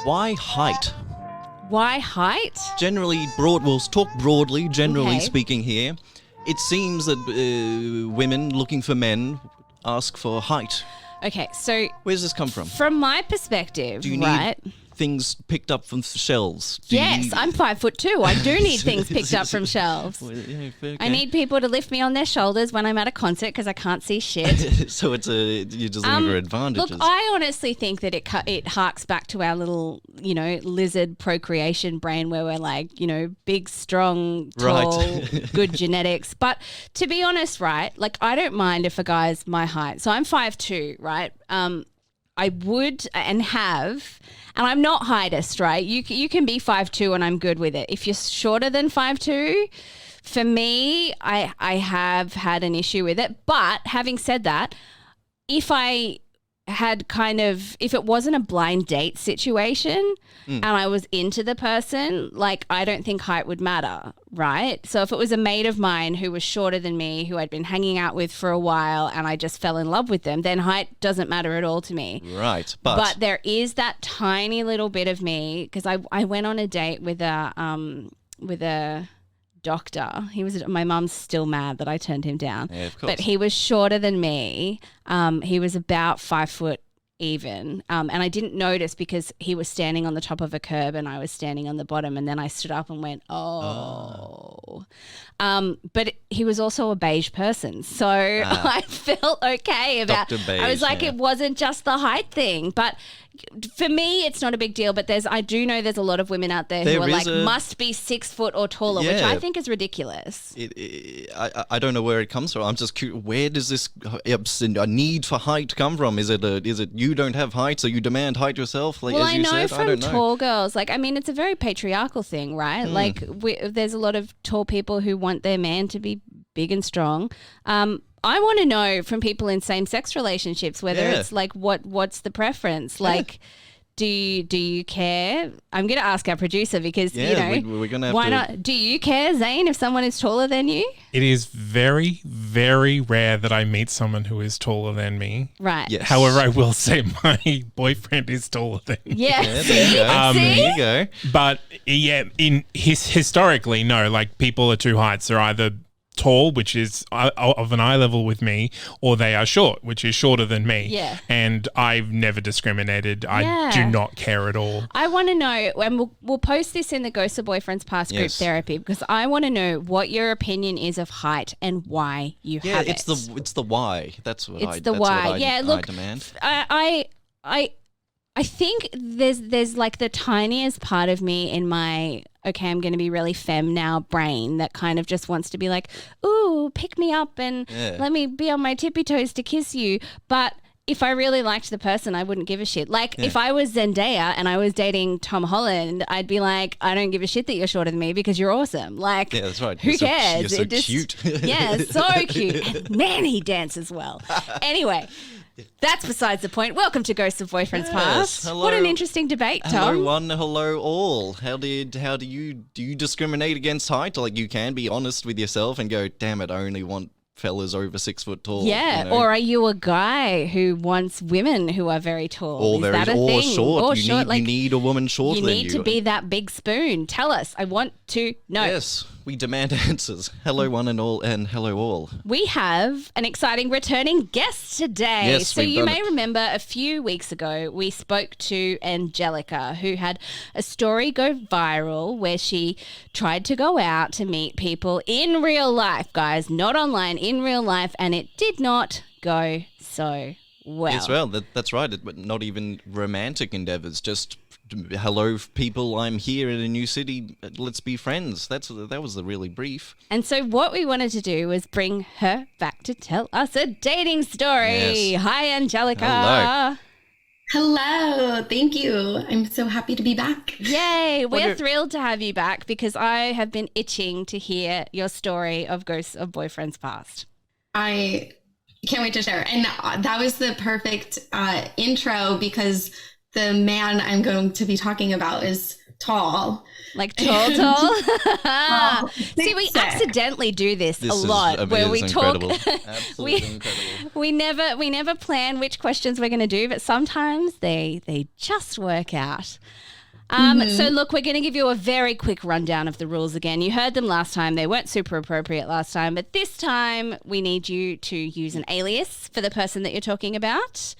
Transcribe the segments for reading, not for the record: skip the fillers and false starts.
Why height? Why height? Generally, we'll talk broadly, generally Okay. speaking here. It seems that women looking for men ask for height. Okay, so Where does this come from? from my perspective, Do you right? need things picked up from shelves? Do you Yes, need- I'm 5'2". I do need things picked up from shelves. Well, yeah, okay. I need people to lift me on their shoulders when I'm at a concert because I can't see shit. So you're just looking for advantages. Look, I honestly think that it harks back to our little, lizard procreation brain where we're like, big, strong, tall, Right. good genetics. But to be honest, right, like I don't mind if a guy's my height. So I'm 5'2", right? I would and have, and I'm not heightist, right? You can be 5'2" and I'm good with it. If you're shorter than 5'2", for me, I have had an issue with it. But having said that, if it wasn't a blind date situation and I was into the person, like I don't think height would matter, right? So if it was a mate of mine who was shorter than me, who I'd been hanging out with for a while and I just fell in love with them, then height doesn't matter at all to me. Right, But there is that tiny little bit of me because I went on a date with a doctor. My mum's still mad that I turned him down. Yeah, of course. But he was shorter than me. He was about 5 foot even. And I didn't notice because he was standing on the top of a curb and I was standing on the bottom. And then I stood up and went, oh. But he was also a beige person. So I felt okay about Dr. Beige, I was like, yeah. it wasn't just the height thing. But for me, it's not a big deal. But I do know there's a lot of women out there who are like, must be 6 foot or taller, which Yeah. I think is ridiculous. I don't know where it comes from. I'm just curious, where does this a need for height come from? Is it you don't have height, so you demand height yourself? Like, Well, as you I know said, from I don't know. tall girls, like, I mean, it's a very patriarchal thing, right? Like, there's a lot of tall people who want their man to be big and strong. I want to know from people in same-sex relationships whether it's like, what's the preference? Like, do you care? I'm going to ask our producer because, we're going to have why to... not? Do you care, Zane, if someone is taller than you? It is very, very rare that I meet someone who is taller than me. Right. Yes. However, I will say my boyfriend is taller than me. Yeah. Yeah, there you go. See? There you go. But yeah, historically, no, like people are two heights. They're either tall, which is of an eye level with me, or they are short, which is shorter than me. Yeah. And I've never discriminated. I do not care at all. I want to know, and we'll post this in the Ghosts of Boyfriends Past group therapy because I want to know what your opinion is of height and why you have it. It's the why. That's what It's the why. I Look, demand. I think there's like the tiniest part of me in my I'm going to be really femme now brain that kind of just wants to be like, ooh, pick me up and let me be on my tippy toes to kiss you. But if I really liked the person, I wouldn't give a shit. Like if I was Zendaya and I was dating Tom Holland, I'd be like, I don't give a shit that you're shorter than me because you're awesome. Like, Yeah, that's right. Who You're so- cares? you're so It just- cute. Yeah, so cute. And man, he dances well. Anyway, that's besides the point. Welcome to Ghosts of Boyfriends Past. hello. What an interesting debate, Tom. Hello one, hello all. How do you discriminate against height? Like you can be honest with yourself and go, damn it, I only want fellas over 6 foot tall. Yeah, you know? or are you a guy who wants women who are very tall? Is that a or thing? short. Or you short, need, you need a woman shorter you than need to be that big spoon. Tell us. I want to know. Yes, we demand answers. Hello one and all, and hello all. We have an exciting returning guest today. Yes, so we've you done may it. remember a few weeks ago we spoke to Angelica, who had a story go viral where she tried to go out to meet people in real life, guys, not online, in real life, and it did not go so well. Yes, well, that's right. But not even romantic endeavors. Just hello, people. I'm here in a new city. Let's be friends. That was the really brief. And so what we wanted to do was bring her back to tell us a dating story. Yes. Hi, Angelica. Hello. Hello, thank you. I'm so happy to be back. Yay, we're thrilled to have you back because I have been itching to hear your story of Ghosts of Boyfriends Past. I can't wait to share. And that was the perfect intro because the man I'm going to be talking about is tall. Like tall. Well, See, we accidentally do this a This lot is, where it we is talk. incredible. Absolutely incredible. We never plan which questions we're going to do, but sometimes they just work out. So look, we're going to give you a very quick rundown of the rules again. You heard them last time. They weren't super appropriate last time, but this time we need you to use an alias for the person that you're talking about.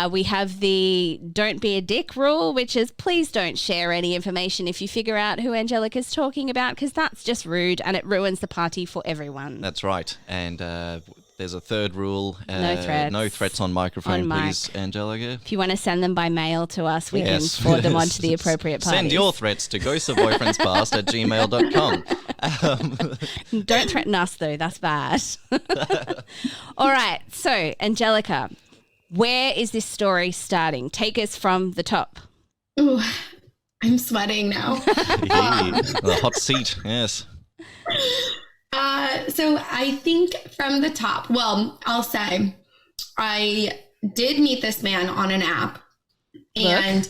We have the don't be a dick rule, which is please don't share any information if you figure out who Angelica's talking about, because that's just rude and it ruins the party for everyone. That's right. And there's a third rule. No threats. No threats on microphone, On mic. please, Angelica. If you want to send them by mail to us, we Yes. can forward them on to the appropriate parties. Send your threats to ghostofboyfriendspast@gmail.com. Don't threaten us, though. That's bad. All right. So, Angelica, where is this story starting? Take us from the top. Ooh, I'm sweating now. The hot seat, yes. So I think from the top, well, I'll say I did meet this man on an app, and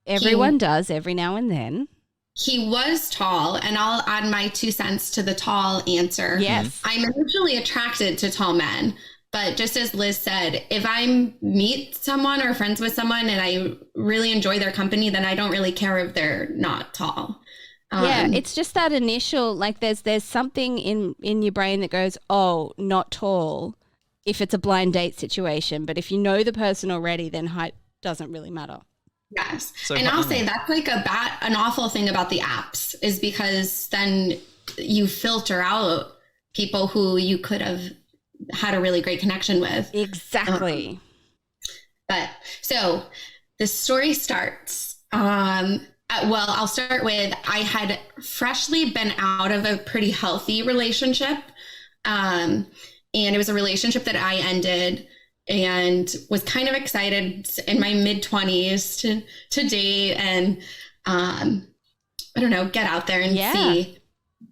Everyone does every now and then. he was tall, and I'll add my 2 cents to the tall answer. Yes. I'm initially attracted to tall men, but just as Liz said, if I meet someone or friends with someone and I really enjoy their company, then I don't really care if they're not tall. Yeah, it's just that initial, like there's something in your brain that goes, oh, not tall, if it's a blind date situation. But if you know the person already, then height doesn't really matter. Yes. So and I'll say that's like an awful thing about the apps is because then you filter out people who you could have had a really great connection with. Exactly. But so the story starts. Well, I'll start with I had freshly been out of a pretty healthy relationship. And it was a relationship that I ended and was kind of excited in my mid-20s to date and, I don't know, get out there and see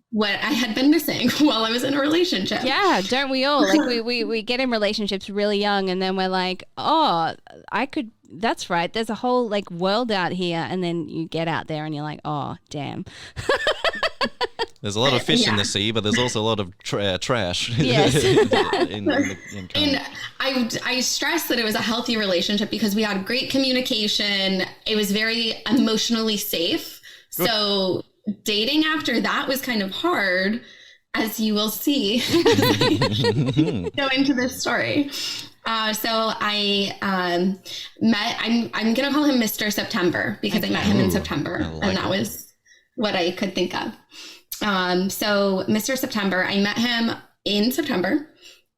what I had been missing while I was in a relationship. Yeah, don't we all? Like we get in relationships really young and then we're like, oh, that's right. There's a whole like world out here. And then you get out there and you're like, oh, damn. There's a lot of fish in the sea, but there's also a lot of trash. Yes. And I stress that it was a healthy relationship because we had great communication. It was very emotionally safe. Good. So dating after that was kind of hard, as you will see go into this story. So I met, I'm going to call him Mr. September because I met him in September and that was what I could think of. So Mr. September, I met him in September.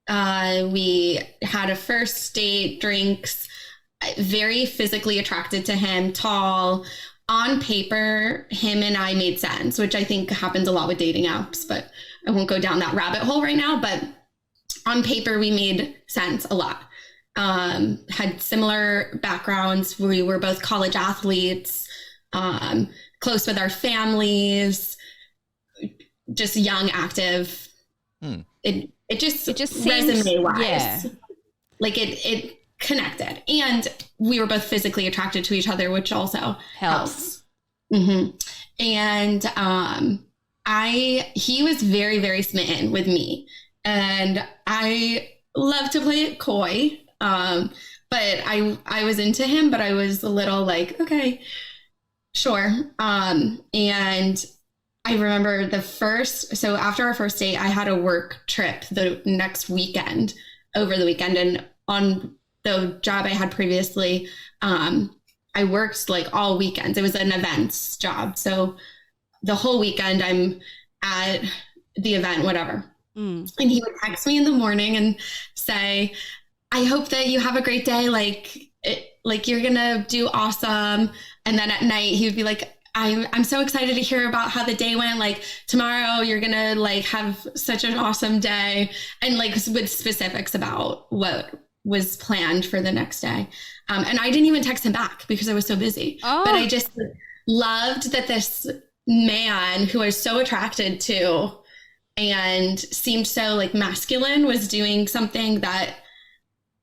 We had a first date, drinks, very physically attracted to him, tall. On paper, him and I made sense, which I think happens a lot with dating apps, but I won't go down that rabbit hole right now. But on paper, we made sense a lot. Had similar backgrounds. We were both college athletes, close with our families, just young, active. It just resume-wise, yeah. Like it connected, and we were both physically attracted to each other, which also helps. Mm-hmm. And he was very, very smitten with me, and I love to play it coy. But I was into him, but I was a little like, okay, sure. And I remember so after our first date, I had a work trip the next weekend, over the weekend. And on the job I had previously, I worked like all weekends. It was an events job. So the whole weekend I'm at the event, whatever. And he would text me in the morning and say, I hope that you have a great day. Like you're going to do awesome. And then at night he would be like, I'm so excited to hear about how the day went. Like tomorrow you're going to like have such an awesome day. And like with specifics about what was planned for the next day. And I didn't even text him back because I was so busy. But I just loved that this man who I was so attracted to and seemed so like masculine was doing something that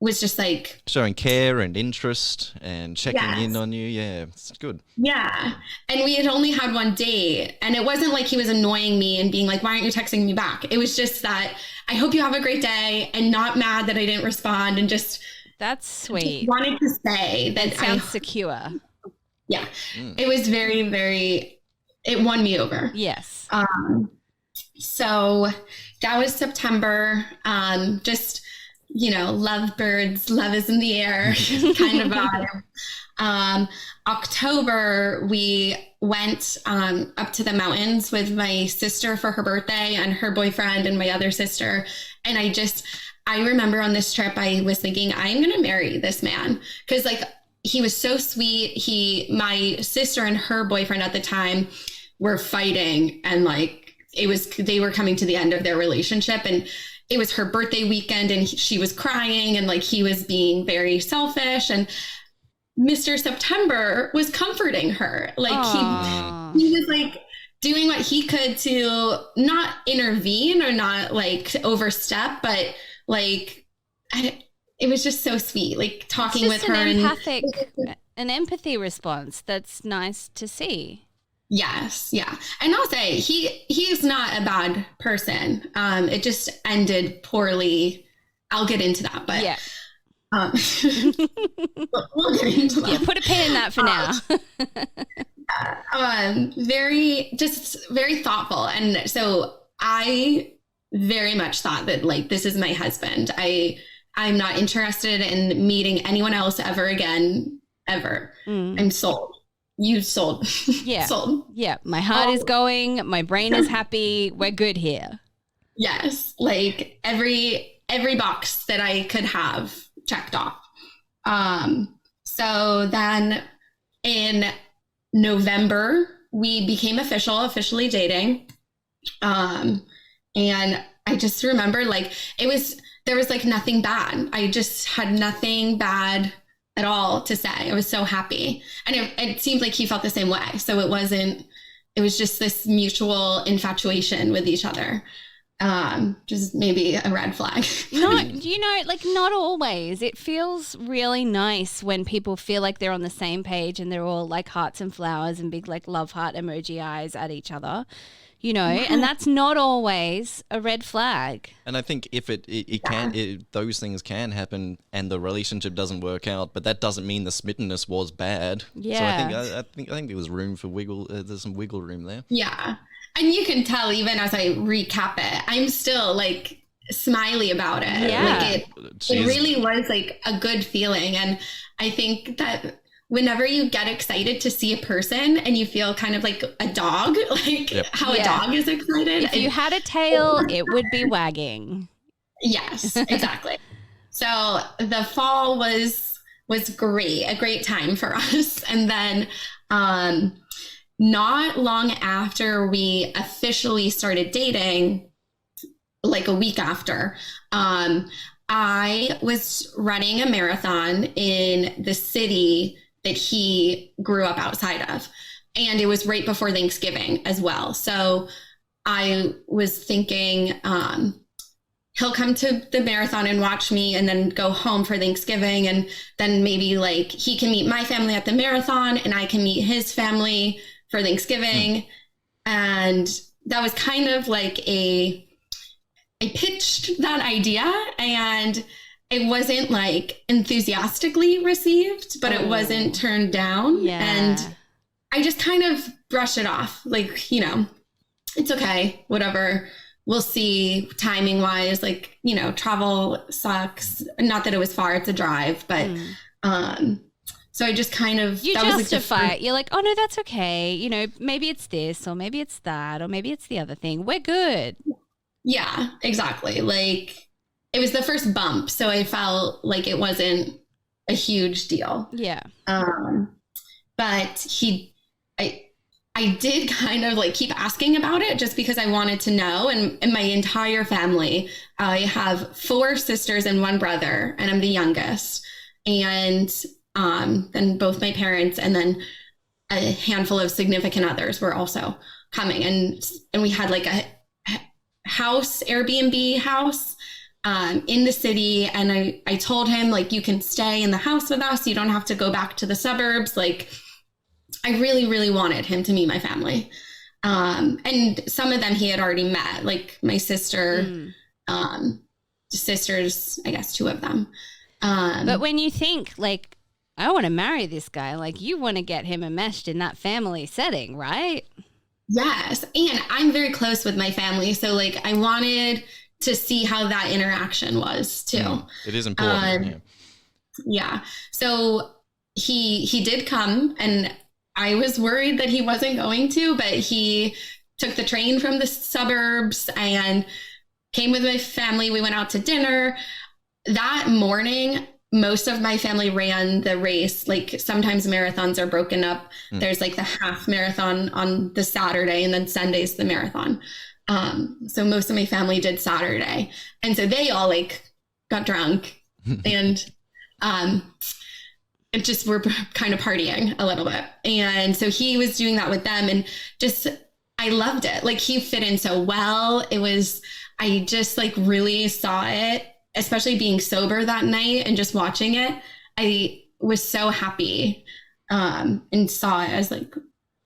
was just like showing care and interest and checking in on you. Yeah, it's good. Yeah. And we had only had one date, and it wasn't like he was annoying me and being like, why aren't you texting me back? It was just that I hope you have a great day, and not mad that I didn't respond, and just that's sweet. Wanted to say that it sounds secure. Yeah. It was very, very, it won me over. Yes. So that was September. Just, lovebirds, love is in the air kind of vibe. October, we went up to the mountains with my sister for her birthday and her boyfriend and my other sister. And I remember on this trip, I was thinking, I'm going to marry this man. Cause he was so sweet. My sister and her boyfriend at the time were fighting, and they were coming to the end of their relationship, and it was her birthday weekend, and she was crying, and he was being very selfish, and Mr. September was comforting her. He was doing what he could to not intervene or not overstep, but it was just so sweet, talking with her. An empathy response that's nice to see. Yes. Yeah. And I'll say he's not a bad person. It just ended poorly. I'll get into that, but yeah. We'll get into that. Yeah, put a pin in that for now. Very thoughtful. And so I very much thought that this is my husband. I'm not interested in meeting anyone else ever again, ever. I'm sold. You sold. Yeah. Sold. Yeah. My heart is going. My brain is happy. We're good here. Yes. Every box that I could have checked off. So then in November, we became officially dating. And I just remember there was nothing bad. I just had nothing bad at all to say. I was so happy. And it seemed like he felt the same way. So it was just this mutual infatuation with each other. Just maybe a red flag. Not always. It feels really nice when people feel like they're on the same page and they're all hearts and flowers and big love heart emoji eyes at each other. And that's not always a red flag. And I think if those things can happen and the relationship doesn't work out, but that doesn't mean the smittenness was bad. Yeah. So I think there was room for wiggle. There's some wiggle room there. Yeah, and you can tell even as I recap it, I'm still smiley about it. Yeah. It really was a good feeling, and I think that whenever you get excited to see a person and you feel kind of like a dog, how a dog is excited. If you had a tail, it would be wagging. Yes, exactly. So the fall was great, a great time for us. And then not long after we officially started dating, a week after, I was running a marathon in the city that he grew up outside of. And it was right before Thanksgiving as well. So I was thinking, he'll come to the marathon and watch me and then go home for Thanksgiving. And then maybe he can meet my family at the marathon and I can meet his family for Thanksgiving. And that was kind of I pitched that idea, and it wasn't enthusiastically received, but it wasn't turned down. Yeah. And I just kind of brushed it off. It's okay, whatever. We'll see timing wise, travel sucks. Not that it was far, it's a drive, but, so I just kind of, you justify it. You're like, oh no, that's okay. Maybe it's this, or maybe it's that, or maybe it's the other thing. We're good. Yeah, exactly. It was the first bump, so I felt like it wasn't a huge deal. Yeah. But I did kind of keep asking about it just because I wanted to know. And in my entire family, I have 4 sisters and 1 brother, and I'm the youngest. And then both my parents and then a handful of significant others were also coming. And we had a house, Airbnb house. in the city. And I told him, like, you can stay in the house with us. You don't have to go back to the suburbs. Like, I really, really wanted him to meet my family. And some of them he had already met, like my sister, sisters, I guess 2 of them. But when you think, like, I want to marry this guy, like, you want to get him enmeshed in that family setting, right? Yes. And I'm very close with my family. So, like, I wanted to see how that interaction was too. It is important. Yeah. So he did come, and I was worried that he wasn't going to, but he took the train from the suburbs and came with my family. We went out to dinner. That morning, most of my family ran the race. Like, sometimes marathons are broken up. There's like the half marathon on the Saturday, and then Sunday's the marathon. So most of my family did Saturday. And so they all like got drunk and it just were kind of partying a little bit. And so he was doing that with them, and just, I loved it. Like, he fit in so well. I just like really saw it, especially being sober that night and just watching it. I was so happy and saw it as like,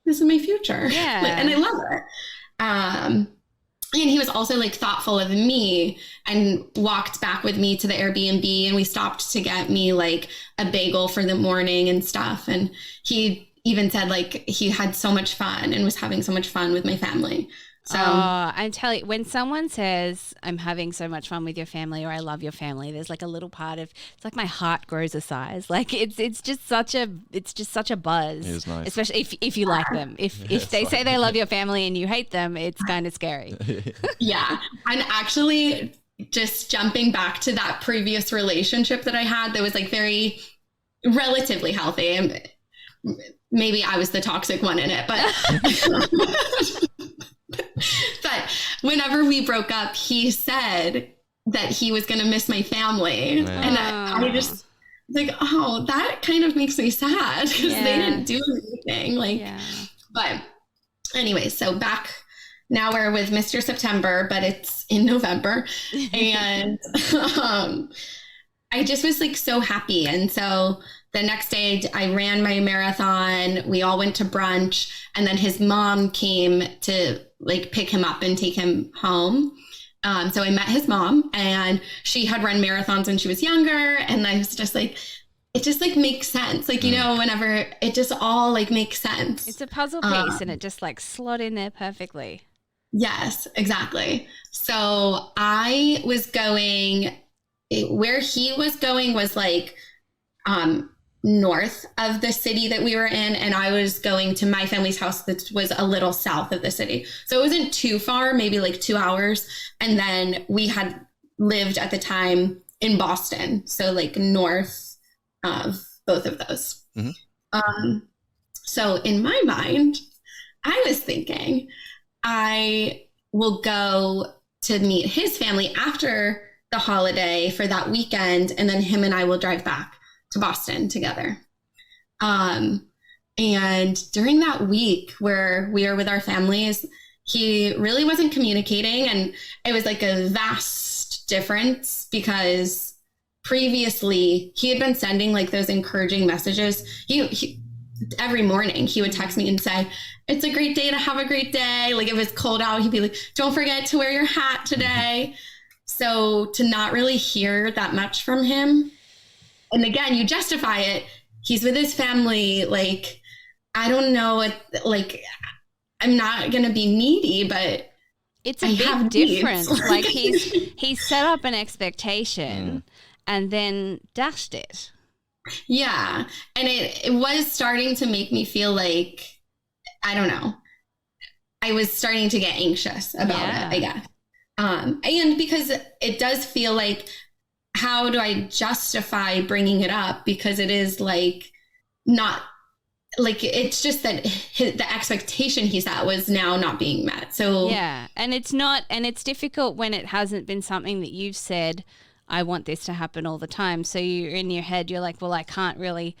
this is my future. Yeah. Like, and I love it. And he was also like thoughtful of me and walked back with me to the Airbnb, and we stopped to get me like a bagel for the morning and stuff. And he even said like he had so much fun and was having so much fun with my family. So I'm telling you, when someone says I'm having so much fun with your family, or I love your family, there's like a little part of, it's like my heart grows a size. Like, it's just such a buzz. It is nice. Especially if you like them. If they say they love your family and you hate them, it's kind of scary. Yeah. And actually, just jumping back to that previous relationship that I had that was like very relatively healthy, and maybe I was the toxic one in it, but but whenever we broke up, he said that he was going to miss my family. Yeah. And I just like, oh, that kind of makes me sad because they didn't do anything. Like, but anyway, so back now we're with Mr. September, but it's in November. And I just was like so happy. And so the next day I ran my marathon. We all went to brunch, and then his mom came to like pick him up and take him home. So I met his mom, and she had run marathons when she was younger. And I was just like, it just like makes sense. Like, you know, whenever it just all like makes sense. It's a puzzle piece and it just like slot in there perfectly. Yes, exactly. So I was going, where he was going was like, north of the city that we were in, and I was going to my family's house that was a little south of the city. So it wasn't too far, maybe like 2 hours. And then we had lived at the time in Boston, so like north of both of those. So in my mind, I was thinking I will go to meet his family after the holiday for that weekend, and then him and I will drive back to Boston together. And during that week where we were with our families, he really wasn't communicating, and it was like a vast difference because previously he had been sending like those encouraging messages. He every morning he would text me and say, it's a great day to have a great day. Like, if it was cold out, he'd be like, don't forget to wear your hat today. So to not really hear that much from him, and again, you justify it, he's with his family. Like, I don't know, like, I'm not going to be needy, but it's a big difference. Like, he's set up an expectation and then dashed it. Yeah. And it was starting to make me feel like, I don't know, I was starting to get anxious about it, I guess. And because it does feel like, how do I justify bringing it up? Because it is like, not like, it's just that the expectation he set was now not being met. So yeah. And it's not, and it's difficult when it hasn't been something that you've said, I want this to happen all the time. So you're in your head, you're like, well, I can't really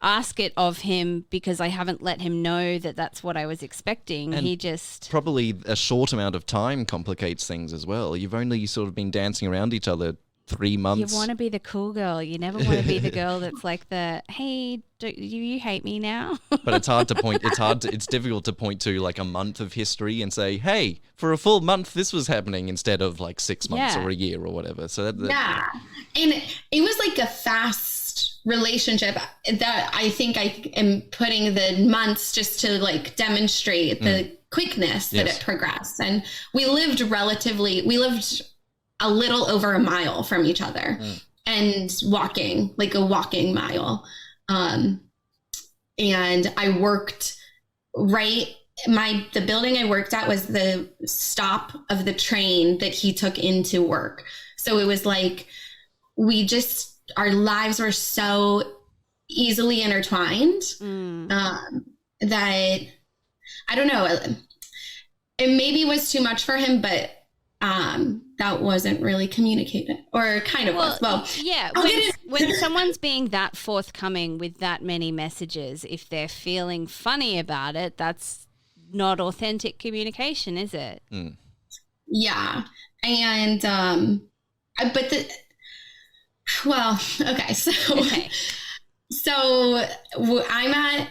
ask it of him because I haven't let him know that that's what I was expecting. And he just probably a short amount of time complicates things as well. You've only sort of been dancing around each other 3 months. You want to be the cool girl. You never want to be the girl that's like the, hey, do you hate me now? But it's hard to point. It's difficult to point to like a month of history and say, hey, for a full month this was happening instead of like 6 months or a year or whatever. So yeah, and it was like a fast relationship that I think I am putting the months just to like demonstrate the quickness that it progressed. And we lived a little over a mile from each other and walking, like a walking mile. And I worked the building I worked at was the stop of the train that he took into work. So it was like, our lives were so easily intertwined that I don't know, it maybe was too much for him, but that wasn't really communicated, or kind of was. Well, yeah, when someone's being that forthcoming with that many messages, if they're feeling funny about it, that's not authentic communication, is it? Yeah. And so I'm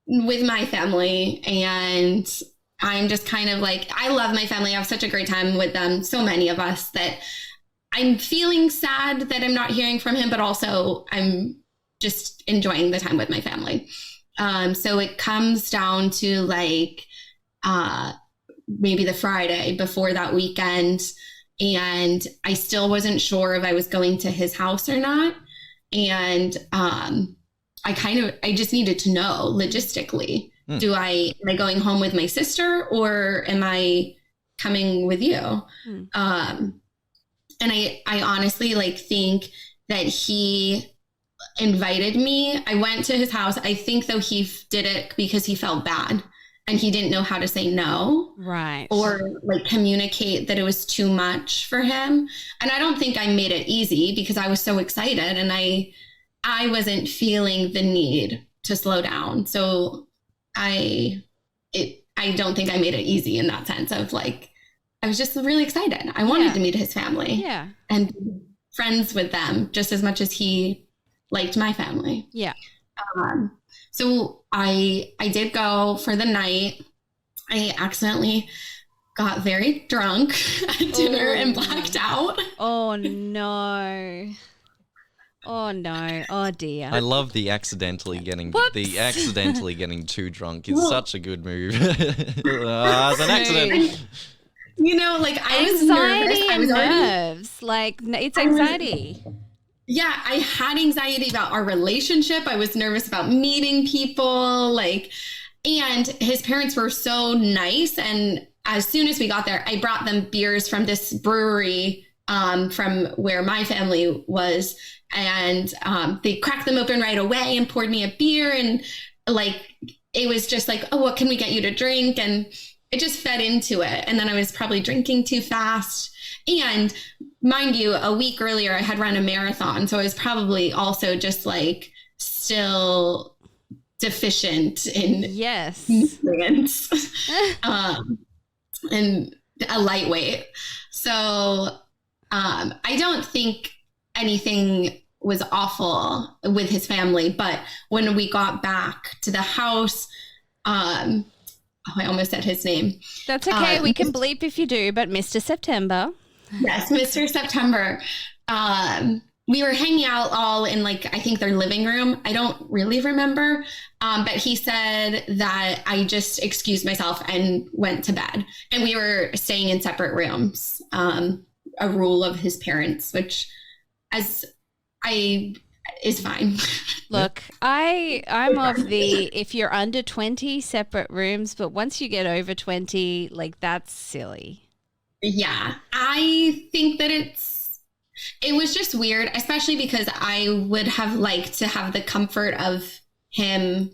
with my family, and I'm just kind of like, I love my family. I have such a great time with them. So many of us that I'm feeling sad that I'm not hearing from him, but also I'm just enjoying the time with my family. So it comes down to like, maybe the Friday before that weekend. And I still wasn't sure if I was going to his house or not. And, I just needed to know logistically. Am I going home with my sister, or am I coming with you? And I honestly like think that he invited me. I went to his house. I think though he did it because he felt bad and he didn't know how to say no. Right. Or like communicate that it was too much for him. And I don't think I made it easy because I was so excited and I wasn't feeling the need to slow down. So I don't think I made it easy in that sense of like, I was just really excited. I wanted to meet his family and be friends with them just as much as he liked my family. Yeah. So I did go for the night. I accidentally got very drunk at dinner and blacked out. Oh no. Oh no. Oh dear. I love the accidentally getting too drunk is such a good move. It's an accident. You know, like I was nervous. I was nerves. Like it's anxiety. I had anxiety about our relationship. I was nervous about meeting people, like, and his parents were so nice. And as soon as we got there, I brought them beers from this brewery from where my family was. And they cracked them open right away and poured me a beer. And like, it was just like, oh, what can we get you to drink? And it just fed into it. And then I was probably drinking too fast. And mind you, a week earlier, I had run a marathon. So I was probably also just like still deficient in nutrients and a lightweight. So I don't think anything was awful with his family. But when we got back to the house, I almost said his name. That's okay. We can bleep if you do, but Mr. September. Yes, Mr. September. We were hanging out all in like, I think their living room. I don't really remember. But he said that I just excused myself and went to bed. And we were staying in separate rooms, a rule of his parents, which is fine. Look, I'm of the, if you're under 20, separate rooms, but once you get over 20, like that's silly. Yeah, I think that it was just weird, especially because I would have liked to have the comfort of him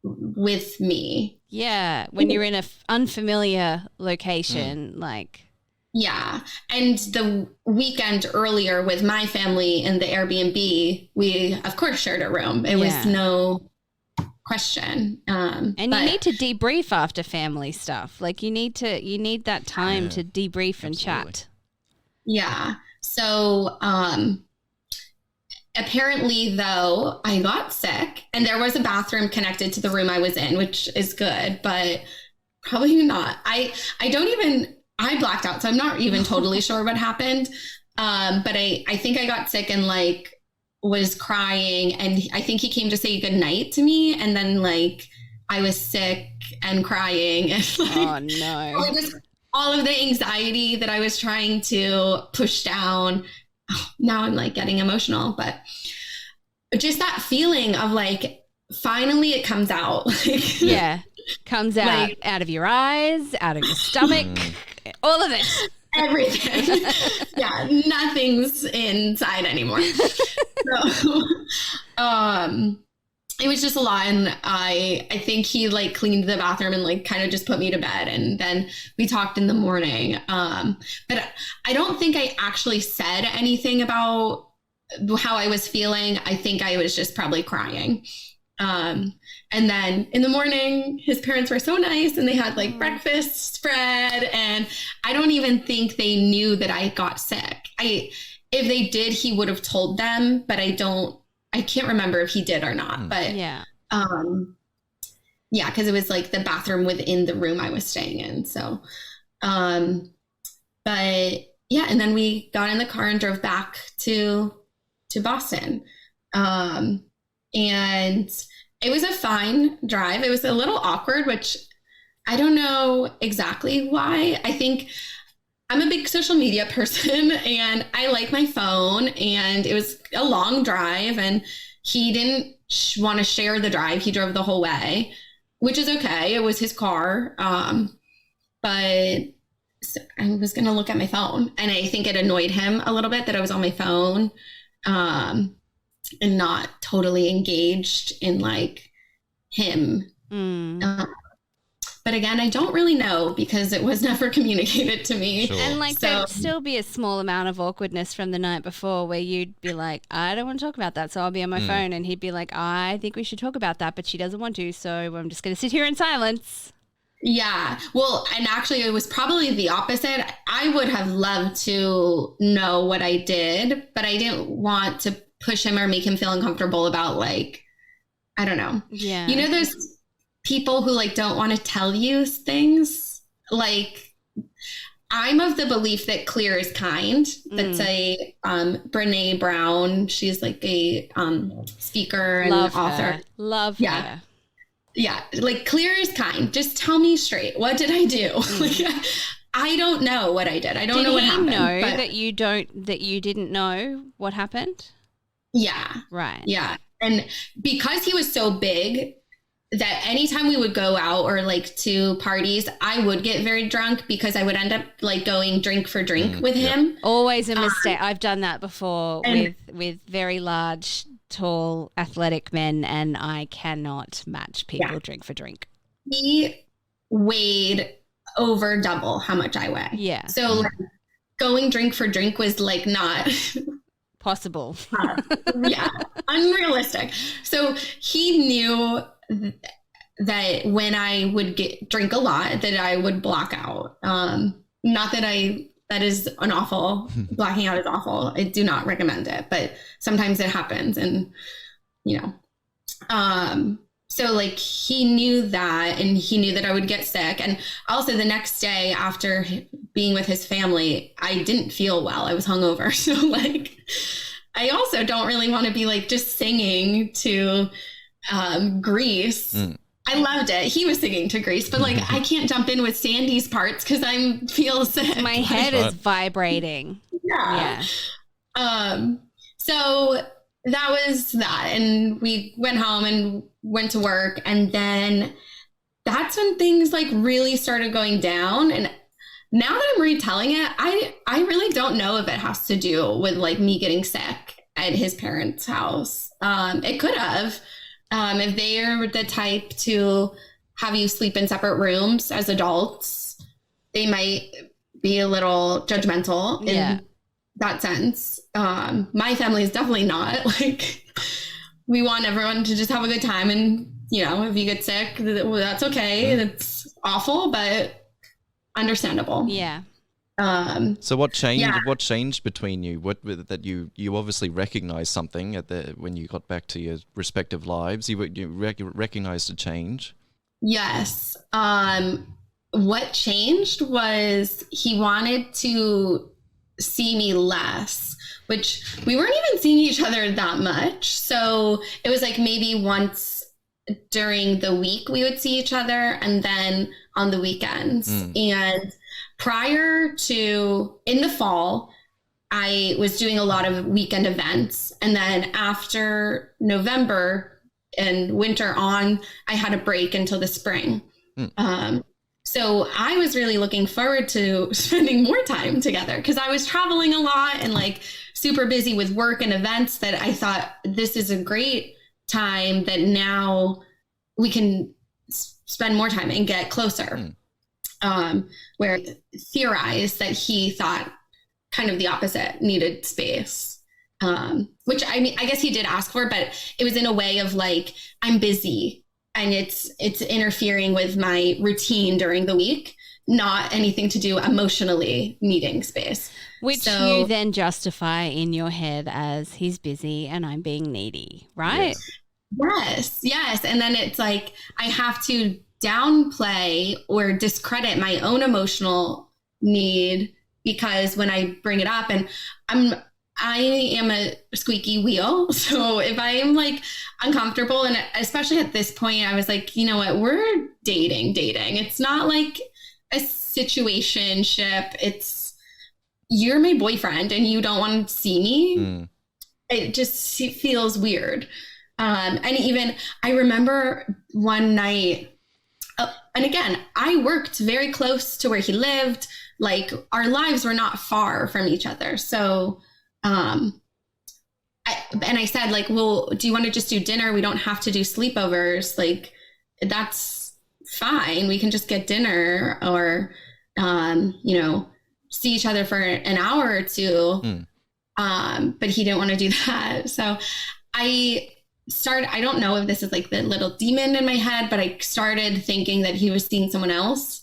with me. Yeah, when you're in an unfamiliar location, like. Yeah, and the weekend earlier with my family in the Airbnb, we of course shared a room. It was no question. And you need to debrief after family stuff. Like you need that time to debrief and chat. Yeah. So, apparently though, I got sick and there was a bathroom connected to the room I was in, which is good, but probably not. I blacked out. So I'm not even totally sure what happened. But I think I got sick and like was crying, and I think he came to say good night to me, and then like I was sick and crying, and like, oh no, all of the anxiety that I was trying to push down. Now I'm like getting emotional, but just that feeling of like finally it comes out. Yeah, comes out like, out of your eyes, out of your stomach, all of it. Everything. Yeah, nothing's inside anymore. So, it was just a lot, and I think he like cleaned the bathroom and like kind of just put me to bed, and then we talked in the morning. But I don't think I actually said anything about how I was feeling. I think I was just probably crying. And then in the morning, his parents were so nice and they had like breakfast spread, and I don't even think they knew that I got sick. If they did, he would have told them, but I can't remember if he did or not, but yeah, cause it was like the bathroom within the room I was staying in. So, but yeah. And then we got in the car and drove back to Boston. And it was a fine drive. It was a little awkward, which I don't know exactly why. I think I'm a big social media person and I like my phone, and it was a long drive and he didn't want to share the drive. He drove the whole way, which is okay. It was his car. But I was going to look at my phone, and I think it annoyed him a little bit that I was on my phone. And not totally engaged in like him. But again, I don't really know because it was never communicated to me. Sure. And like there'd still be a small amount of awkwardness from the night before where you'd be like, I don't want to talk about that, so I'll be on my phone, and he'd be like, I think we should talk about that, but she doesn't want to, so I'm just going to sit here in silence. Yeah. Well, and actually it was probably the opposite. I would have loved to know what I did, but I didn't want to push him or make him feel uncomfortable about like, I don't know. Yeah. You know, there's people who like don't want to tell you things. Like I'm of the belief that clear is kind. That's a Brene Brown. She's like a speaker and author. Love her. Yeah. Like clear is kind. Just tell me straight. What did I do? Like, I don't know what I did. I don't know what happened. Did he know that you didn't know what happened? Yeah. Right. Yeah. And because he was so big that anytime we would go out or like to parties, I would get very drunk because I would end up like going drink for drink with him. Always a mistake. I've done that before with very large, tall, athletic men, and I cannot match people drink for drink. He weighed over double how much I weigh. Yeah. So like going drink for drink was like not possible. Unrealistic. So he knew that when I would drink a lot, that I would black out. Not that that is an awful, blacking out is awful. I do not recommend it, but sometimes it happens, and you know, so like he knew that, and he knew that I would get sick. And also the next day after being with his family, I didn't feel well. I was hungover. So like, I also don't really want to be like just singing to Grease. I loved it. He was singing to Grease, but like I can't jump in with Sandy's parts because I feel sick. My head is vibrating. Yeah. So that was that. And we went home and went to work. And then that's when things like really started going down. And now that I'm retelling it, I really don't know if it has to do with like me getting sick at his parents' house. It could have. If they are the type to have you sleep in separate rooms as adults, they might be a little judgmental in that sense. My family is definitely not. Like, we want everyone to just have a good time and if you get sick, that's okay. That's awful, but understandable. Yeah. So what changed? Yeah. What changed between you? What that you obviously recognized something when you got back to your respective lives. You recognized a change. Yes. What changed was he wanted to see me less, which we weren't even seeing each other that much. So it was like maybe once during the week we would see each other, and then on the weekends. And prior to, in the fall, I was doing a lot of weekend events. And then after November and winter on, I had a break until the spring. So I was really looking forward to spending more time together because I was traveling a lot and like super busy with work and events, that I thought this is a great time that now we can spend more time and get closer. Where theorized that he thought kind of the opposite, needed space. Which I mean, I guess he did ask for, but it was in a way of like, I'm busy and it's interfering with my routine during the week, not anything to do emotionally needing space. Which you then justify in your head as he's busy and I'm being needy, right? Yes. And then it's like, I have to downplay or discredit my own emotional need because when I bring it up, and I am a squeaky wheel. So if I am like uncomfortable, and especially at this point, I was like, you know what, we're dating. It's not like a situationship. It's, you're my boyfriend and you don't want to see me. It just feels weird. And even I remember one night, and again, I worked very close to where he lived. Like our lives were not far from each other. So, I said like, well, do you want to just do dinner? We don't have to do sleepovers. Like that's fine. We can just get dinner or, see each other for an hour or two. But he didn't want to do that. So I don't know if this is like the little demon in my head, but I started thinking that he was seeing someone else.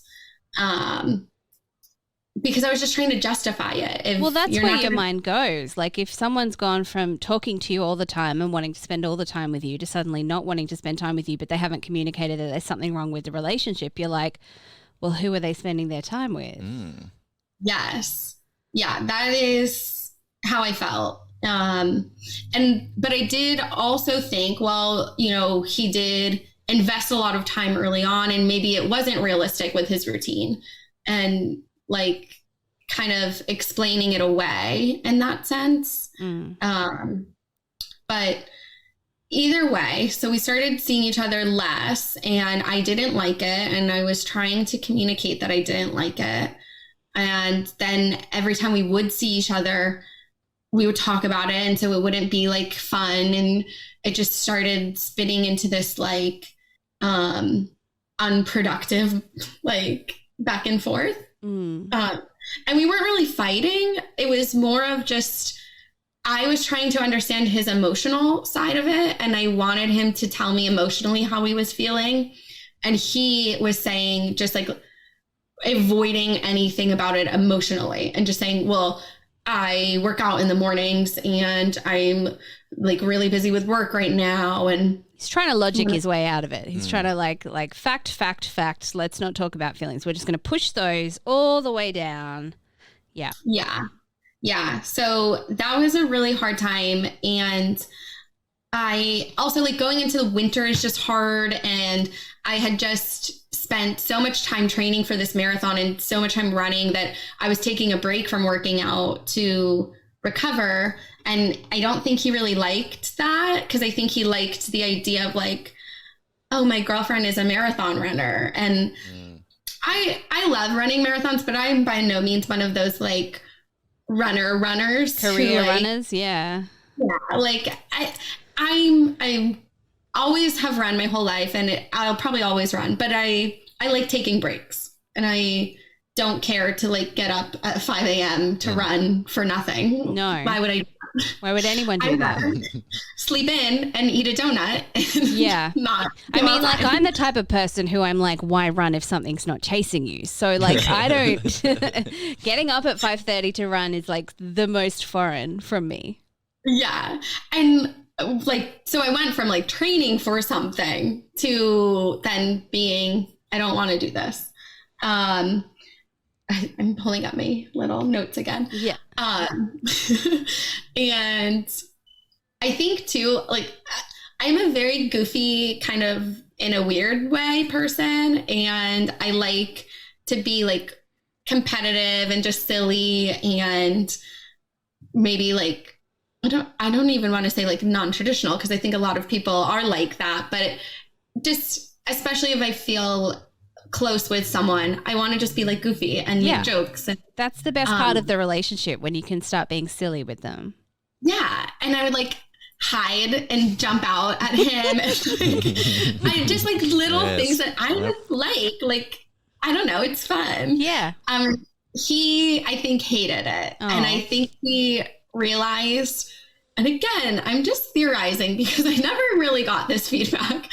Because I was just trying to justify it. Well, that's where your mind goes. Like if someone's gone from talking to you all the time and wanting to spend all the time with you to suddenly not wanting to spend time with you, but they haven't communicated that there's something wrong with the relationship, you're like, well, who are they spending their time with? Yes. Yeah, that is how I felt. But I did also think, well, he did invest a lot of time early on and maybe it wasn't realistic with his routine, and like kind of explaining it away in that sense. But either way, so we started seeing each other less and I didn't like it. And I was trying to communicate that I didn't like it. And then every time we would see each other, we would talk about it. And so it wouldn't be like fun. And it just started spinning into this like unproductive, like back and forth. And we weren't really fighting. It was more of just, I was trying to understand his emotional side of it. And I wanted him to tell me emotionally how he was feeling. And he was saying, just like avoiding anything about it emotionally and just saying, well, I work out in the mornings and I'm like really busy with work right now. And he's trying to logic his way out of it. He's trying to like fact. Let's not talk about feelings. We're just going to push those all the way down. Yeah. So that was a really hard time. And I also like going into the winter is just hard. And I had just spent so much time training for this marathon and so much time running that I was taking a break from working out to recover. And I don't think he really liked that because I think he liked the idea of like, oh, my girlfriend is a marathon runner. And I love running marathons, but I'm by no means one of those like runners. Career runners, yeah. Yeah, like I always have run my whole life and I'll probably always run, but I like taking breaks and I don't care to like get up at 5 a.m. to run for nothing. No. Why would I do that? Why would anyone do that? Sleep in and eat a donut. And yeah. Not. I mean, like, I'm the type of person who I'm like, why run if something's not chasing you? So, like, I don't. Getting up at 5:30 to run is like the most foreign from me. Yeah, and like, so I went from like training for something to then being, I don't want to do this. I'm pulling up my little notes again. Yeah. And I think too, like, I'm a very goofy kind of in a weird way person. And I like to be like competitive and just silly and maybe like, I don't even want to say like non-traditional, because I think a lot of people are like that, but just, especially if I feel close with someone, I want to just be like goofy and make jokes. And, that's the best part of the relationship, when you can start being silly with them. Yeah. And I would like hide and jump out at him. And like, I just like little things that I like, I don't know. It's fun. Yeah. He, I think, hated it. Oh. And I think he realized, and again, I'm just theorizing because I never really got this feedback,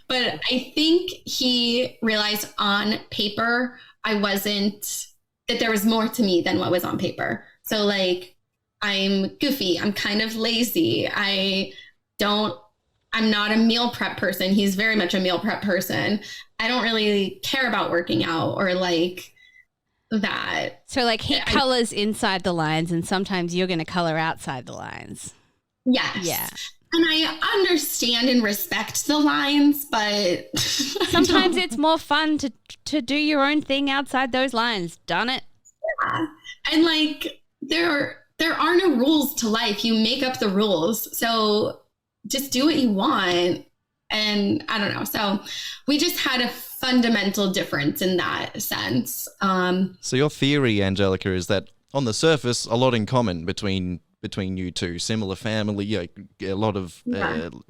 but I think he realized on paper, that there was more to me than what was on paper. So like, I'm goofy. I'm kind of lazy. I'm not a meal prep person. He's very much a meal prep person. I don't really care about working out or like that. So like he colors inside the lines, and sometimes you're going to color outside the lines. Yes. Yeah. And I understand and respect the lines, but sometimes it's more fun to do your own thing outside those lines. Done it. Yeah. And like there are no rules to life. You make up the rules. So just do what you want. And I don't know. So we just had a fundamental difference in that sense. So your theory, Angelica, is that on the surface, a lot in common between you two, similar family, a lot of,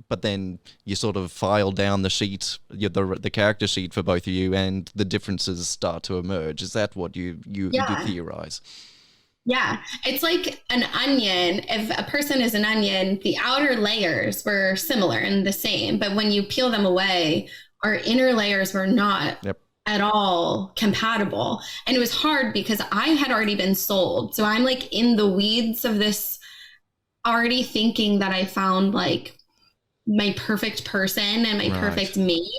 but then you sort of file down the sheet, the character sheet for both of you, and the differences start to emerge. Is that what you theorize? Yeah, it's like an onion. If a person is an onion, the outer layers were similar and the same, but when you peel them away, our inner layers were not at all compatible. And it was hard because I had already been sold. So I'm like in the weeds of this, already thinking that I found like my perfect person and my perfect mate,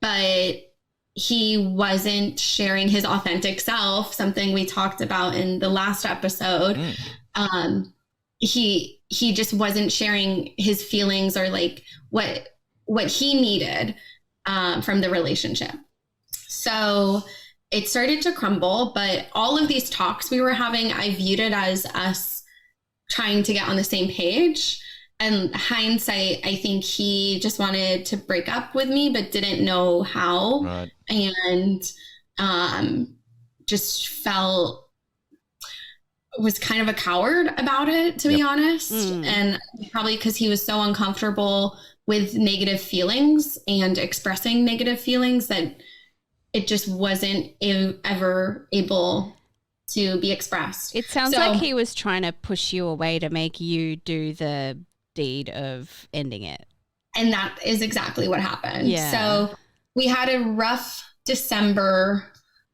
but he wasn't sharing his authentic self, something we talked about in the last episode. He just wasn't sharing his feelings or like what he needed from the relationship. So it started to crumble, but all of these talks we were having, I viewed it as us trying to get on the same page. And hindsight, I think he just wanted to break up with me, but didn't know how. Right. And just was kind of a coward about it, to be honest. And probably because he was so uncomfortable with negative feelings and expressing negative feelings that it just wasn't ever able to be expressed. It sounds like he was trying to push you away to make you do the deed of ending it. And that is exactly what happened. Yeah. So we had a rough December.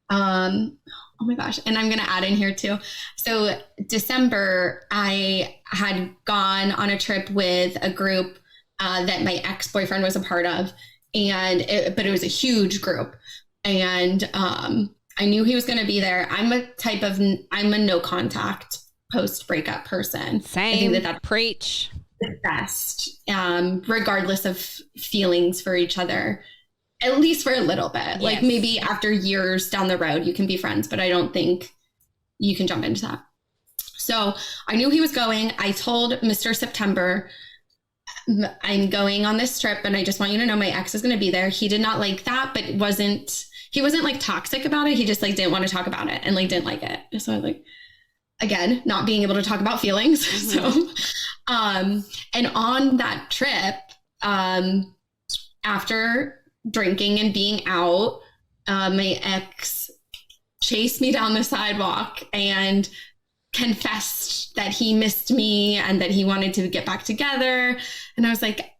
Oh my gosh. And I'm going to add in here too. So December, I had gone on a trip with a group that my ex-boyfriend was a part of. But it was a huge group. And I knew he was going to be there. I'm a no contact post breakup person. Same. I think that's preach the best, regardless of feelings for each other, at least for a little bit. Yes. Like maybe after years down the road, you can be friends, but I don't think you can jump into that. So I knew he was going. I told Mr. September, I'm going on this trip and I just want you to know my ex is going to be there. He did not like that, but he wasn't like toxic about it. He just like didn't want to talk about it and like didn't like it. So I like, again, not being able to talk about feelings. Mm-hmm. So, and on that trip, after drinking and being out, my ex chased me down the sidewalk and confessed that he missed me and that he wanted to get back together. And I was like,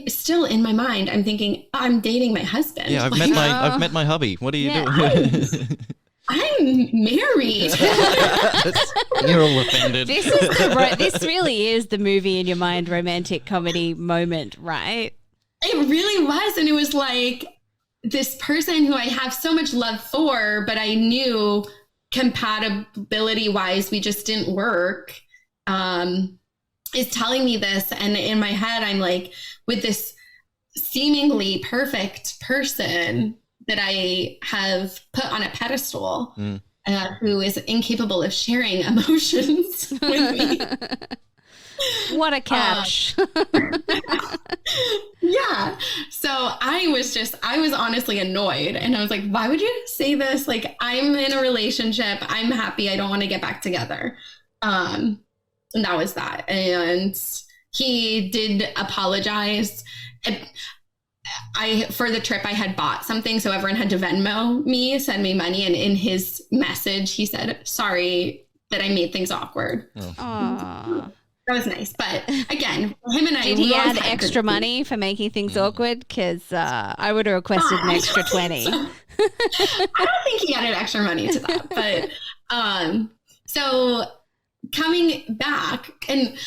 still in my mind, I'm thinking, I'm dating my husband. Yeah, I've met my hubby. What are you doing? I'm married. You're all offended. This really is the movie in your mind romantic comedy moment, right? It really was. And it was like this person who I have so much love for, but I knew compatibility wise, we just didn't work, is telling me this. And in my head, I'm like, with this seemingly perfect person that I have put on a pedestal, who is incapable of sharing emotions with me. What a catch. Yeah. So I was honestly annoyed, and I was like, why would you say this? Like, I'm in a relationship. I'm happy. I don't want to get back together. And that was that. And he did apologize. For the trip, I had bought something, so everyone had to Venmo me, send me money. And in his message, he said, sorry that I made things awkward. Aww. That was nice. But again, him and I... Did he add extra money for making things awkward? Because I would have requested an extra 20. I don't think he added extra money to that. But so coming back, and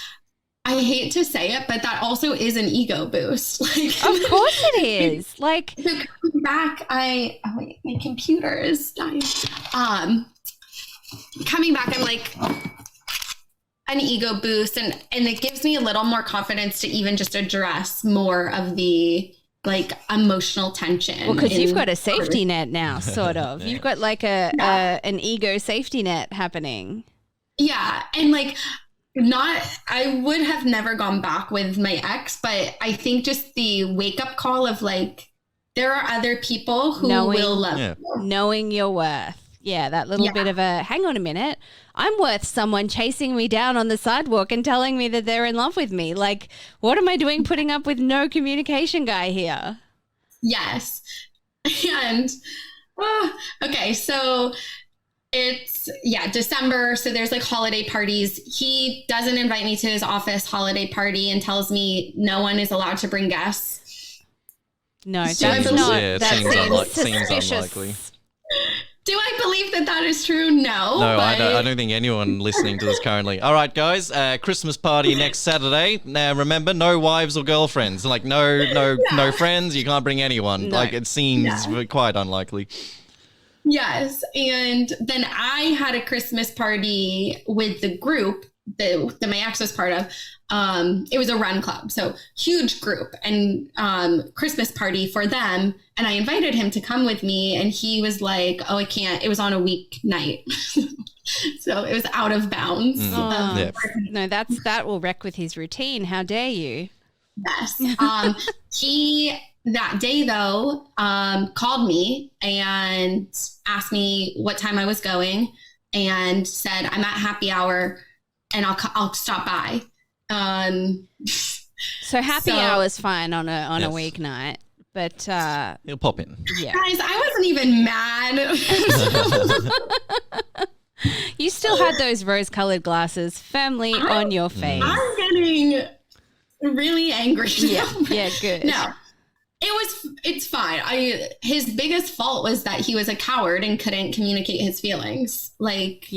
I hate to say it, but that also is an ego boost. Like, of course it is. Like, so coming back, my computer is dying. Coming back, I'm like, an ego boost, and it gives me a little more confidence to even just address more of the like emotional tension. Well, because you've got a safety net now, sort of. You've got like an ego safety net happening. Yeah, and like, I would have never gone back with my ex, but I think just the wake up call of like, there are other people who will love you. Knowing your worth. Yeah, that little bit of a, hang on a minute, I'm worth someone chasing me down on the sidewalk and telling me that they're in love with me. Like, what am I doing putting up with no communication guy here? Yes. And, okay, so it's, December. So there's like holiday parties. He doesn't invite me to his office holiday party and tells me no one is allowed to bring guests. No, that's not, that seems unlikely. Do I believe that is true? No. No, I don't think anyone listening to this currently. All right, guys, Christmas party next Saturday. Now, remember, no wives or girlfriends. Like, no friends. You can't bring anyone. No. Like, it seems quite unlikely. Yes, and then I had a Christmas party with the group that my ex was part of. It was a run club, so huge group, and Christmas party for them. And I invited him to come with me, and he was like, "Oh, I can't." It was on a weeknight, so it was out of bounds. No, that will wreck with his routine. How dare you? Yes. He that day though called me and asked me what time I was going, and said, "I'm at happy hour, and I'll stop by." So happy hour's fine on a weeknight, but he'll pop in. Yeah, guys, I wasn't even mad. You still had those rose-colored glasses firmly on your face. I'm getting really angry. Yeah, good. No, it's fine. His biggest fault was that he was a coward and couldn't communicate his feelings. Like,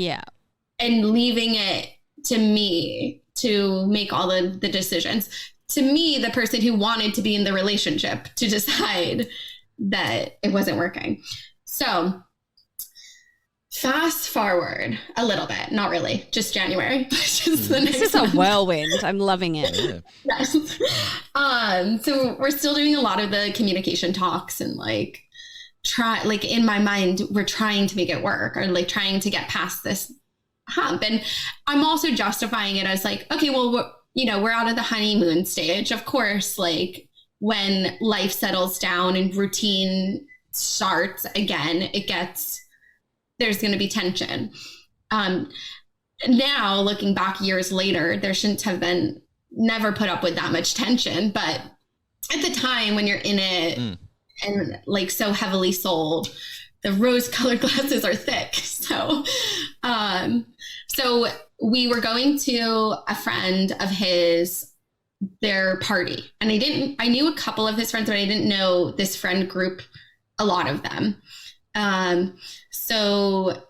and leaving it to me to make all the decisions. To me, the person who wanted to be in the relationship, to decide that it wasn't working. So fast forward a little bit, not really, just January. This is a whirlwind. I'm loving it. Yes. So we're still doing a lot of the communication talks, and like in my mind, we're trying to make it work, or like trying to get past this hump. And I'm also justifying it as like, okay, well, we're out of the honeymoon stage. Of course, like when life settles down and routine starts again, there's going to be tension. Now looking back years later, there shouldn't have been, never put up with that much tension. But at the time when you're in it and like so heavily sold, the rose-colored glasses are thick. So, so we were going to a friend of his, their party, and I knew a couple of his friends, but I didn't know this friend group, a lot of them. So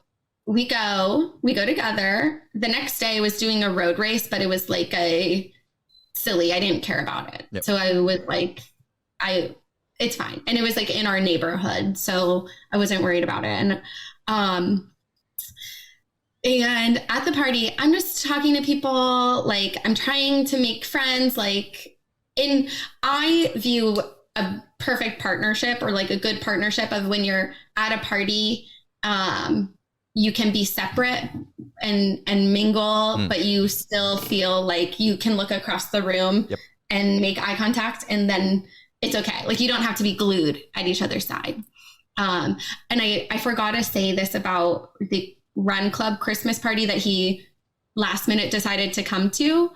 we go together. The next day I was doing a road race, but it was like I didn't care about it. Yep. So I was like, it's fine. And it was like in our neighborhood, so I wasn't worried about it. And at the party, I'm just talking to people, like I'm trying to make friends, I view a perfect partnership, or like a good partnership, of when you're at a party, you can be separate and mingle, but you still feel like you can look across the room and make eye contact, and then it's okay. Like you don't have to be glued at each other's side. And I forgot to say this about the Run Club Christmas party that he last minute decided to come to.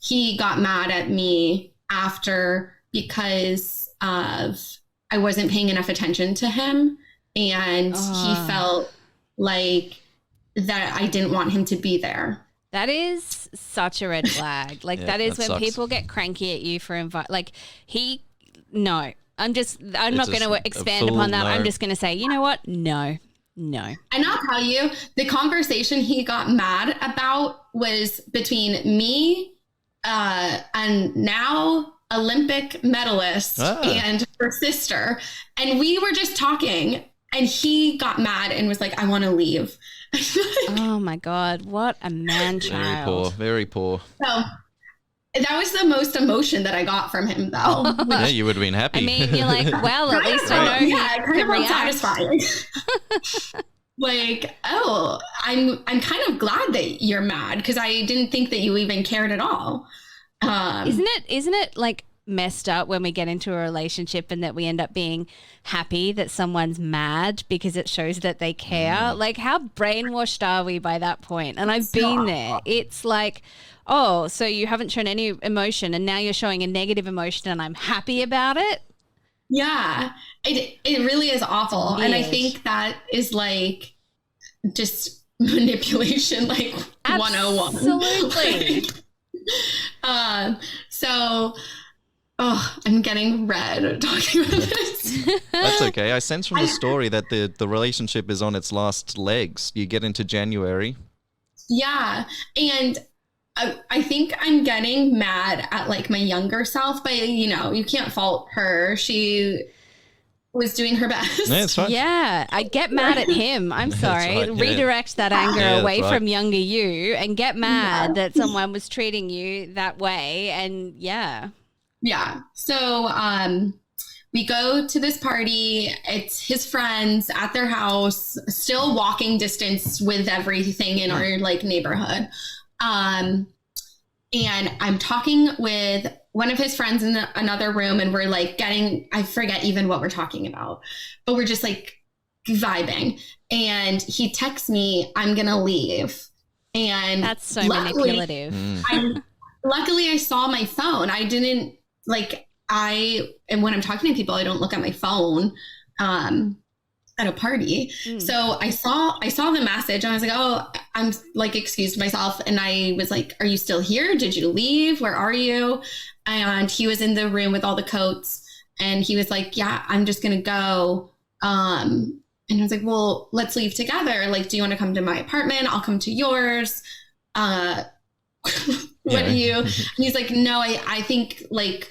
He got mad at me after because of I wasn't paying enough attention to him, and he felt like that I didn't want him to be there. That is such a red flag. Like that is when sucks. People get cranky at you for I'm not going to expand upon that. No. I'm just going to say, you know what? No. And I'll tell you, the conversation he got mad about was between me and now Olympic medalist and her sister. And we were just talking, and he got mad and was like, I want to leave. Oh my God. What a man-child. Very poor. So that was the most emotion that I got from him, though. Yeah, you would have been happy. I mean, you're like, well, at least I know he can react. Satisfying. Like, oh, I'm kind of glad that you're mad, because I didn't think that you even cared at all. Isn't it like messed up when we get into a relationship and that we end up being happy that someone's mad because it shows that they care? Like, how brainwashed are we by that point? And I've been there. It's like, oh, so you haven't shown any emotion and now you're showing a negative emotion and I'm happy about it? Yeah, it really is awful. And I think that is like just manipulation, like 101. Absolutely. So, I'm getting red talking about this. That's okay. I sense from the story that the relationship is on its last legs. You get into January. Yeah. And I think I'm getting mad at like my younger self, but you can't fault her. She was doing her best. Yeah, it's fine. Yeah, I get mad at him. I'm sorry. Right. Redirect that anger away from younger you and get mad that someone was treating you that way. And yeah. So we go to this party. It's his friends at their house, still walking distance with everything in our like neighborhood. And I'm talking with one of his friends in another room, and we're like I forget even what we're talking about, but we're just like vibing. And he texts me, I'm going to leave. And that's so manipulative. Luckily I saw my phone. I didn't and when I'm talking to people, I don't look at my phone, at a party. So I saw the message and I was like, oh, I'm like excused myself. And I was like, are you still here? Did you leave? Where are you? And he was in the room with all the coats, and he was like, yeah, I'm just going to go. And I was like, well, let's leave together. Like, do you want to come to my apartment? I'll come to yours. What do you? And he's like, no, I think like,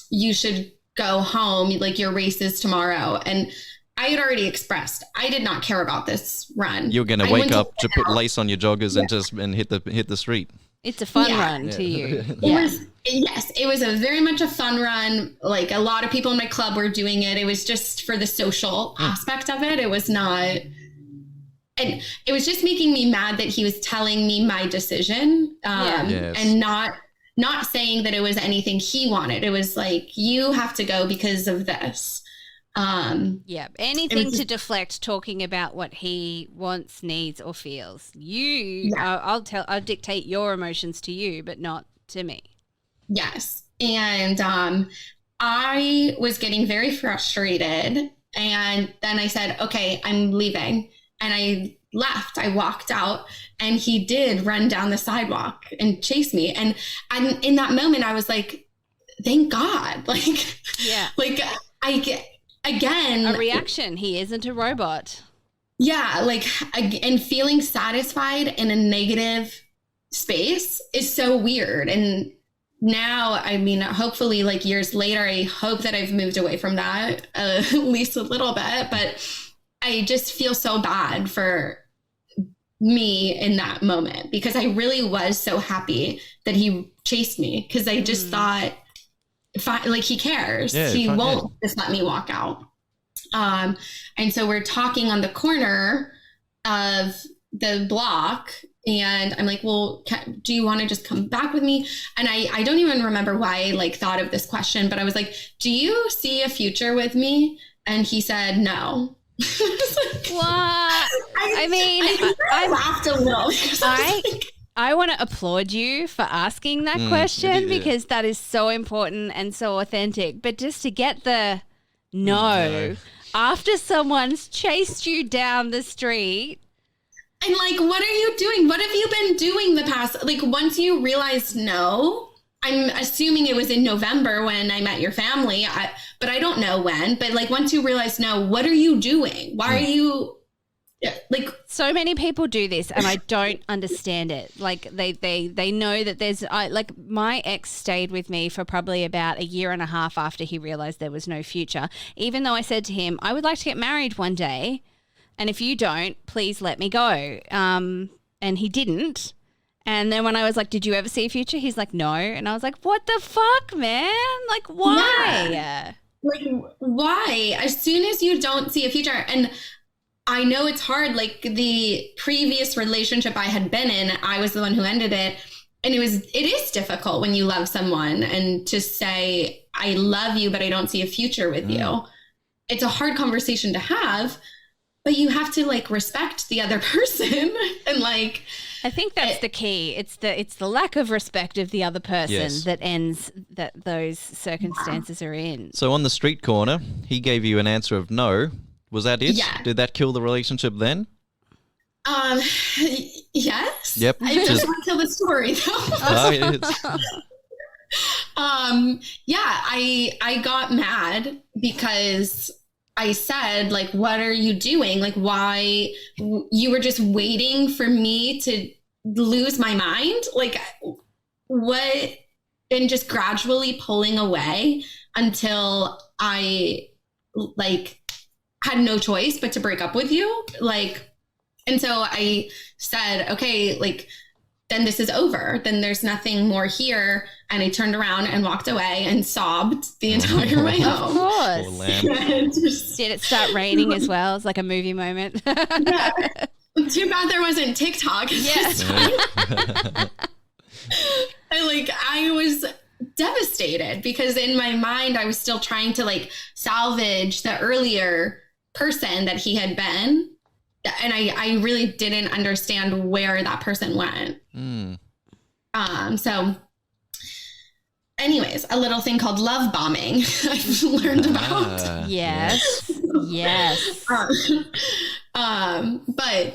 you should go home. Like your race is tomorrow. And I had already expressed I did not care about this run. You're going to wake up to put lace on your joggers and hit the street. It's a fun run to you. It was very much a fun run. Like a lot of people in my club were doing it. It was just for the social aspect of it. It was not, and it was just making me mad that he was telling me my decision, and not saying that it was anything he wanted. It was like, you have to go because of this. Anything to deflect talking about what he wants, needs, or feels. I'll dictate your emotions to you, but not to me. Yes. And I was getting very frustrated, And then I said, okay, I'm leaving. And I left. I walked out, and he did run down the sidewalk and chase me. And in that moment, I was like, thank God. Like, yeah. Like I get, again, a reaction. He isn't a robot. Yeah. Like, and feeling satisfied in a negative space is so weird. And now, I mean, hopefully like years later, I hope that I've moved away from that at least a little bit, but I just feel so bad for me in that moment, because I really was so happy that he chased me, because I just thought, like, he cares. He won't just let me walk out. And so we're talking on the corner of the block, and I'm like, well, do you want to just come back with me? And I don't even remember why I like thought of this question, but I was like, do you see a future with me? And he said, no. What? I laughed a little. I want to applaud you for asking that question, because that is so important and so authentic. But just to get the no after someone's chased you down the street. And like, what are you doing? What have you been doing the past? Like, once you realized no, I'm assuming it was in November when I met your family, but I don't know when. But like, once you realize no, what are you doing? Why are you like? So many people do this, and I don't understand it. Like they know that there's like my ex stayed with me for probably about a year and a half after he realized there was no future. Even though I said to him, I would like to get married one day, and if you don't, please let me go. And he didn't. And then when I was like, did you ever see a future? He's like, no. And I was like, what the fuck, man? Like, why? Yeah. Like, why? As soon as you don't see a future, and I know it's hard, like the previous relationship I had been in, I was the one who ended it. And it is difficult when you love someone and to say, I love you, but I don't see a future with you. It's a hard conversation to have, but you have to like respect the other person. And like, I think that's the key. It's the lack of respect of the other person that ends that those circumstances are in. So on the street corner, he gave you an answer of no. Was that it? Yeah. Did that kill the relationship then? Yes. Yep. I just want to tell the story though. I got mad because I said, like, what are you doing? Like, why? You were just waiting for me to lose my mind? Like, what? And just gradually pulling away until I, like, had no choice but to break up with you. Like, and so I said, okay, like, then this is over. Then there's nothing more here. And I turned around and walked away and sobbed the entire way home. Of course. Did it start raining as well? It's like a movie moment. Yeah. Too bad there wasn't TikTok. Yes. I was devastated because in my mind, I was still trying to like salvage the earlier person that he had been. And I really didn't understand where that person went. So anyways, a little thing called love bombing I've learned about. Yes. But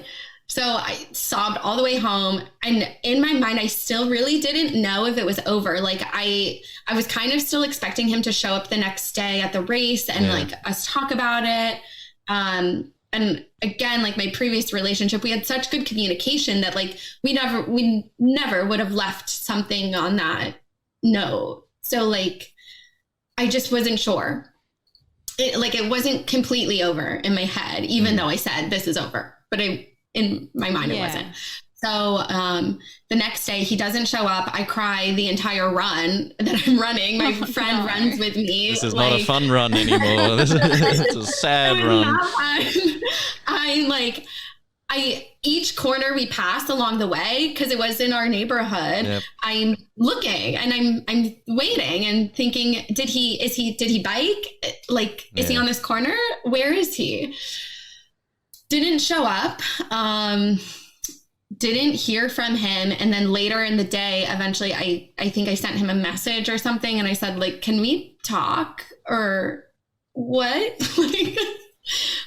so I sobbed all the way home, and in my mind, I still really didn't know if it was over. Like I was kind of still expecting him to show up the next day at the race and like us talk about it. And again, like my previous relationship, we had such good communication that like we never would have left something on that note. So like, I just wasn't sure. It wasn't completely over in my head, even though I said this is over, but in my mind, it wasn't. So the next day he doesn't show up. I cry the entire run that I'm running. My friend runs with me. This is not a fun run anymore. It's a sad run. Each corner we pass along the way, because it was in our neighborhood, I'm looking and I'm waiting and thinking, did he bike? Like, is he on this corner? Where is he? Didn't show up. Didn't hear from him. And then later in the day, eventually I think I sent him a message or something. And I said, like, can we talk or what?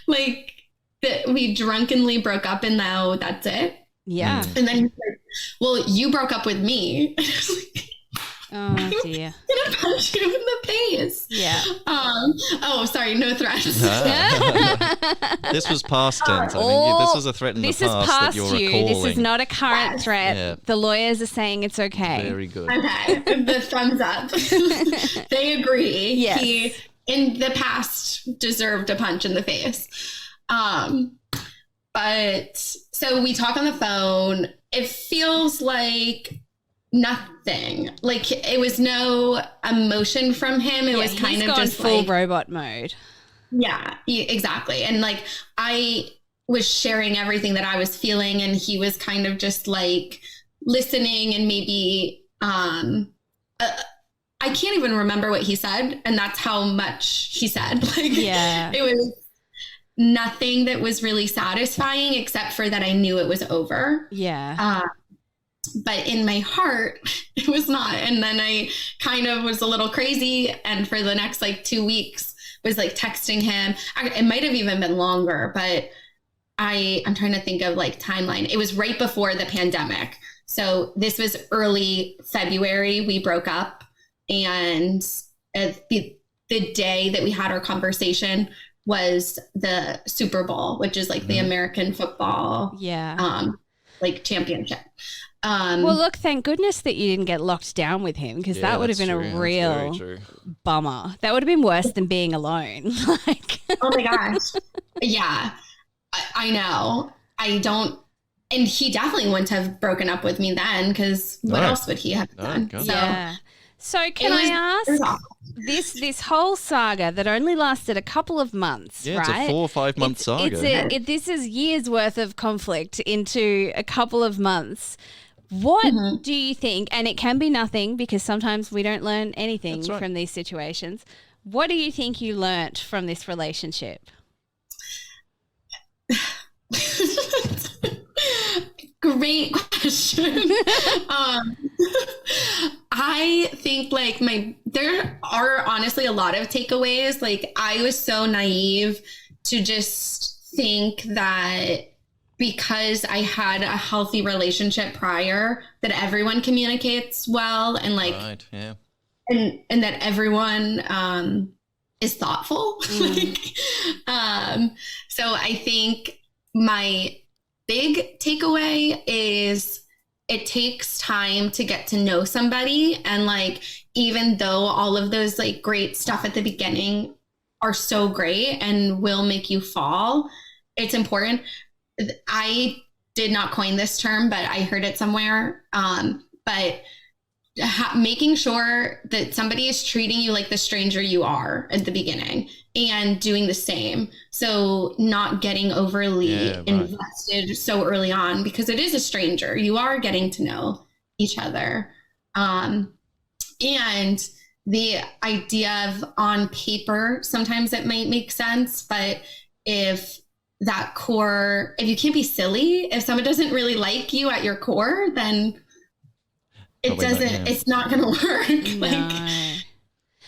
like that we drunkenly broke up and now that's it. Yeah. And then he's like, well, you broke up with me. Oh dear. I'm gonna punch you in the face. Yeah. Oh, sorry, no threats. This was past tense. I think this was a threat in the past. This is past that you're you. recalling. This is not a current threat. Yeah. The lawyers are saying it's okay. Very good. Okay, the thumbs up. They agree. Yes. He, in the past, deserved a punch in the face. But so we talk on the phone. It feels like nothing. Like it was no emotion from him. It was kind of just full like robot mode. Yeah, exactly. And like I was sharing everything that I was feeling, and he was kind of just like listening and maybe I can't even remember what he said, and that's how much he said. Like it was nothing that was really satisfying except for that I knew it was over. Yeah. But in my heart, it was not. And then I kind of was a little crazy. And for the next like 2 weeks was like texting him. It might have even been longer, but I'm trying to think of like timeline. It was right before the pandemic. So this was early February. We broke up. And the day that we had our conversation was the Super Bowl, which is like the American football like championship. Well, look, thank goodness that you didn't get locked down with him, because that would have been a real bummer. That would have been worse than being alone. Like, oh my gosh. Yeah, I know. I don't. And he definitely wouldn't have broken up with me then, because what else would he have done? So can I ask, this whole saga that only lasted a couple of months, right? It's a 4 or 5 month saga. This is years worth of conflict into a couple of months. What do you think, and it can be nothing because sometimes we don't learn anything from these situations. What do you think you learnt from this relationship? Great question. I think like there are honestly a lot of takeaways. Like I was so naive to just think that because I had a healthy relationship prior, that everyone communicates well and like, and that everyone is thoughtful. So I think my big takeaway is it takes time to get to know somebody. And like, even though all of those like great stuff at the beginning are so great and will make you fall, it's important. I did not coin this term, but I heard it somewhere. But making sure that somebody is treating you like the stranger you are at the beginning and doing the same. So not getting overly invested so early on, because it is a stranger. You are getting to know each other. And the idea of on paper, sometimes it might make sense, but if you can't be silly, if someone doesn't really like you at your core, then it's not going to work. No.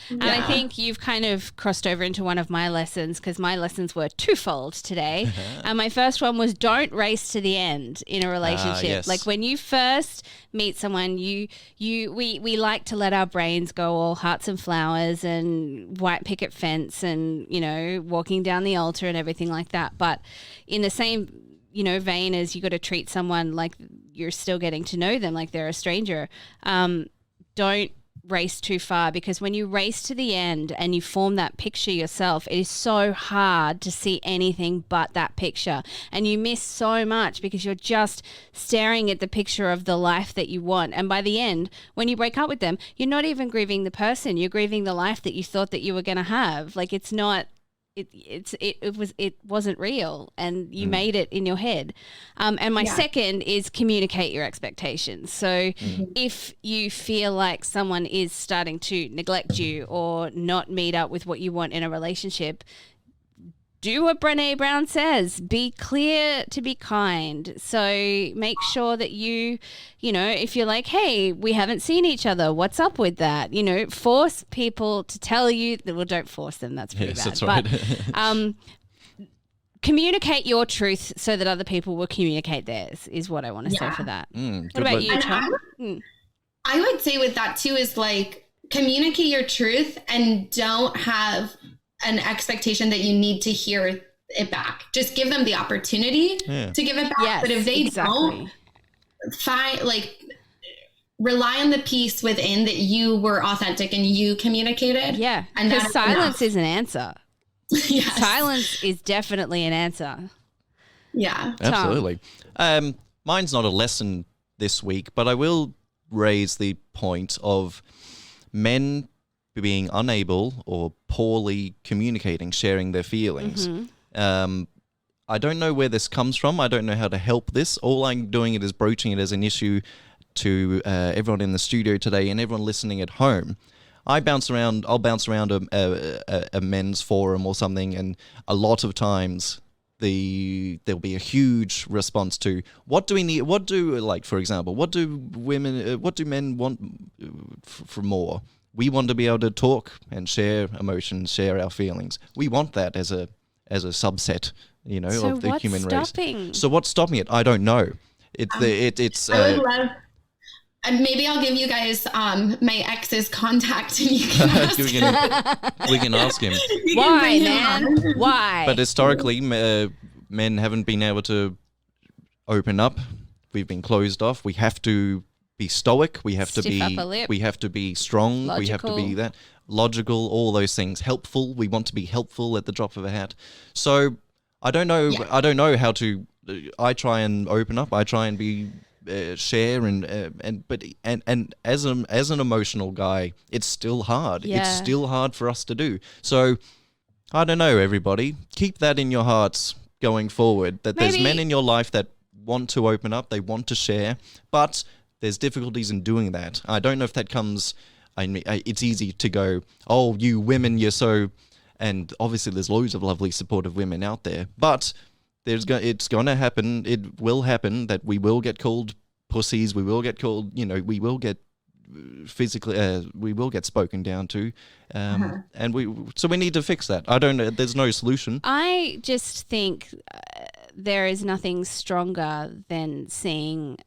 And I think you've kind of crossed over into one of my lessons, because my lessons were twofold today. And my first one was don't race to the end in a relationship. Like when you first meet someone, we like to let our brains go all hearts and flowers and white picket fence and, you know, walking down the altar and everything like that. But in the same, you know, vein as you got to treat someone like you're still getting to know them, like they're a stranger. Don't race too far, because when you race to the end and you form that picture yourself, it is so hard to see anything but that picture, and you miss so much because you're just staring at the picture of the life that you want. And by the end, when you break up with them, you're not even grieving the person, you're grieving the life that you thought that you were going to have. Like it's not it wasn't real, and you made it in your head. And my second is communicate your expectations. So if you feel like someone is starting to neglect you or not meet up with what you want in a relationship, do what Brené Brown says. Be clear to be kind. So make sure that you know, if you're like, hey, we haven't seen each other, what's up with that? You know, force people to tell you. Well, don't force them. That's pretty bad. That's right. But communicate your truth so that other people will communicate theirs is what I want to say for that. What about you, Tom? I would say with that too is like communicate your truth and don't have an expectation that you need to hear it back. Just give them the opportunity to give it back. Yes, but if they don't, rely on the piece within that you were authentic and you communicated. Yeah, and because silence is an answer. Yes. Silence is definitely an answer. Yeah. Absolutely. Mine's not a lesson this week, but I will raise the point of men being unable or poorly communicating, sharing their feelings. I don't know where this comes from. I don't know how to help this. All I'm doing is broaching it as an issue to everyone in the studio today and everyone listening at home. I'll bounce around a men's forum or something, and a lot of times there'll be a huge response to what do we need? For example, what do men want for more? We want to be able to talk and share emotions, share our feelings. We want that as a subset, of the human race. So what's stopping it? I don't know. It's. I would love. And maybe I'll give you guys my ex's contact and you can ask we can ask him. Why, man? Why? But historically, men haven't been able to open up. We've been closed off. We have to be stoic. We have to be strong. Logical. We have to be that logical. All those things. Helpful. We want to be helpful at the drop of a hat. So I don't know. Yeah. I don't know how to. I try and open up. I try and be. Share but as an emotional guy, it's still hard. Yeah. It's still hard for us to do. So I don't know, everybody. Keep that in your hearts going forward. That there's men in your life that want to open up, they want to share, but there's difficulties in doing that. I don't know if that comes. It's easy to go, oh, you women, you're so, and obviously there's loads of lovely supportive women out there, but. It's going to happen. It will happen that we will get called pussies. We will get called, we will get physically, we will get spoken down to. And we need to fix that. I don't know. There's no solution. I just think there is nothing stronger than seeing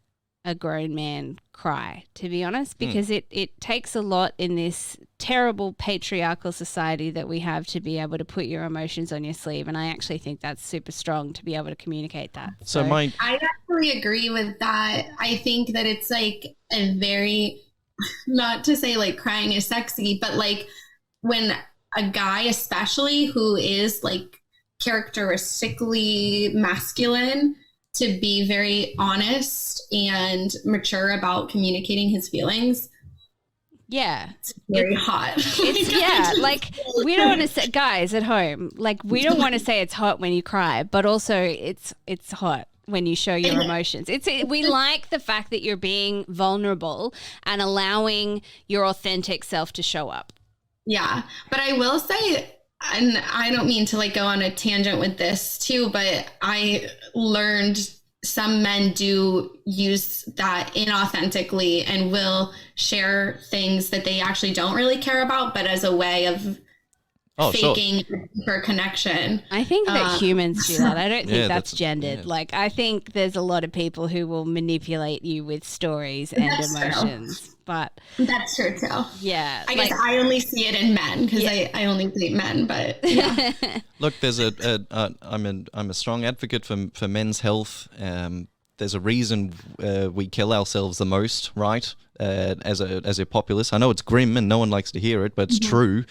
a grown man cry, to be honest, because it takes a lot in this terrible patriarchal society that we have to be able to put your emotions on your sleeve, and I actually think that's super strong to be able to communicate that. I actually agree with that. I think that it's like a very, not to say like crying is sexy, but like when a guy especially who is like characteristically masculine to be very honest and mature about communicating his feelings. Yeah. It's very hot. Like we don't want to say, guys at home, like we don't want to say it's hot when you cry, but also it's hot when you show your emotions. We like the fact that you're being vulnerable and allowing your authentic self to show up. Yeah. But I will say, and I don't mean to like go on a tangent with this too, but I learned some men do use that inauthentically and will share things that they actually don't really care about, but as a way of faking for connection. I think that humans do that. I don't think that's gendered. Yeah. Like, I think there's a lot of people who will manipulate you with stories and emotions. True. But that's true too. Yeah. I guess I only see it in men because I only date men, but yeah. Look, there's I'm a strong advocate for men's health. There's a reason we kill ourselves the most, right? As a populace. I know it's grim and no one likes to hear it, but it's true.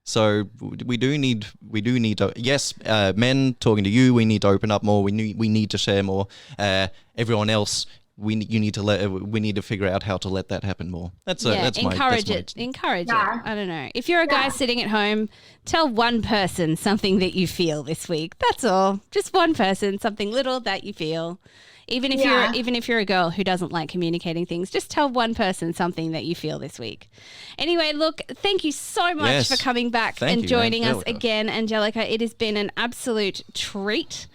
So we do need to, yes, men talking to you, we need to open up more. We need to share more. Everyone else, we need to figure out how to let that happen more. Encourage it. I don't know. If you're a guy sitting at home, tell one person something that you feel this week. That's all. Just one person, something little that you feel. Even if you're a girl who doesn't like communicating things, just tell one person something that you feel this week. Anyway, look, thank you so much for coming back and joining us again, Angelica. It has been an absolute treat.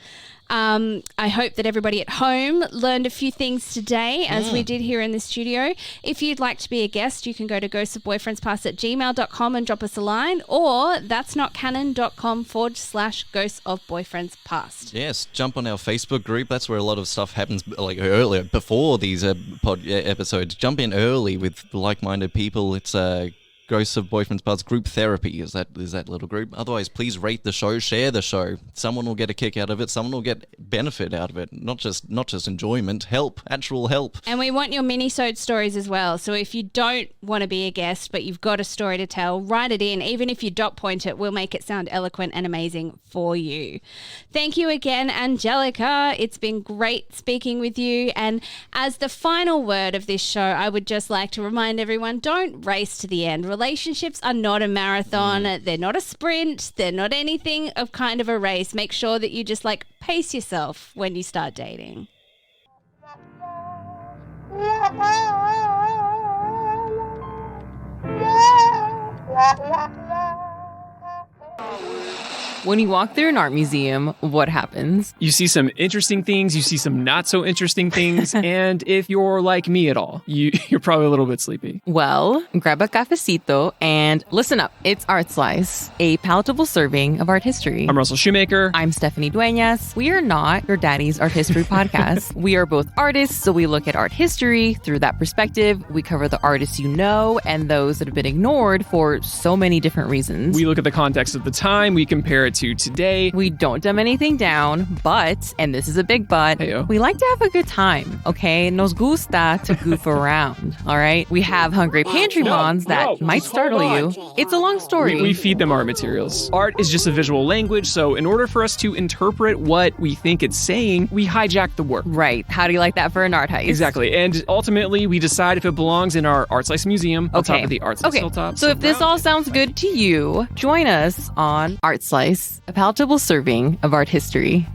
I hope that everybody at home learned a few things today, as we did here in the studio. If you'd like to be a guest, you can go to ghostsofboyfriendspast@gmail.com and drop us a line, or that'snotcanon.com/ghostsofboyfriendspast. Yes, jump on our Facebook group. That's where a lot of stuff happens, like earlier, before these episodes. Jump in early with like-minded people. It's Ghosts of Boyfriends Past group therapy is that little group. Otherwise, please rate the show, share the show. Someone will get a kick out of it. Someone will get benefit out of it. Not just enjoyment, actual help. And we want your mini-sode stories as well. So if you don't want to be a guest, but you've got a story to tell, write it in. Even if you dot point it, we'll make it sound eloquent and amazing for you. Thank you again, Angelica. It's been great speaking with you. And as the final word of this show, I would just like to remind everyone, don't race to the end. Relationships are not a marathon. They're not a sprint. They're not anything of kind of a race. Make sure that you just pace yourself when you start dating. When you walk through an art museum, what happens? You see some interesting things, you see some not so interesting things, and if you're like me at all, you're probably a little bit sleepy. Well, grab a cafecito and listen up. It's Art Slice, a palatable serving of art history. I'm Russell Shoemaker. I'm Stephanie Dueñas. We are not your daddy's art history podcast. We are both artists, so we look at art history through that perspective. We cover the artists you know and those that have been ignored for so many different reasons. We look at the context of the time, we compare it to today. We don't dumb anything down, but, and this is a big but, we like to have a good time, okay? Nos gusta to goof around, all right? We have hungry pantry moms that might startle you. It's a long story. We feed them art materials. Art is just a visual language, so in order for us to interpret what we think it's saying, we hijack the work. Right. How do you like that for an art heist? Exactly. And ultimately, we decide if it belongs in our Art Slice Museum on top of the Art Slice Hilltop. So if this all sounds good to you, join us on Art Slice, a palatable serving of art history.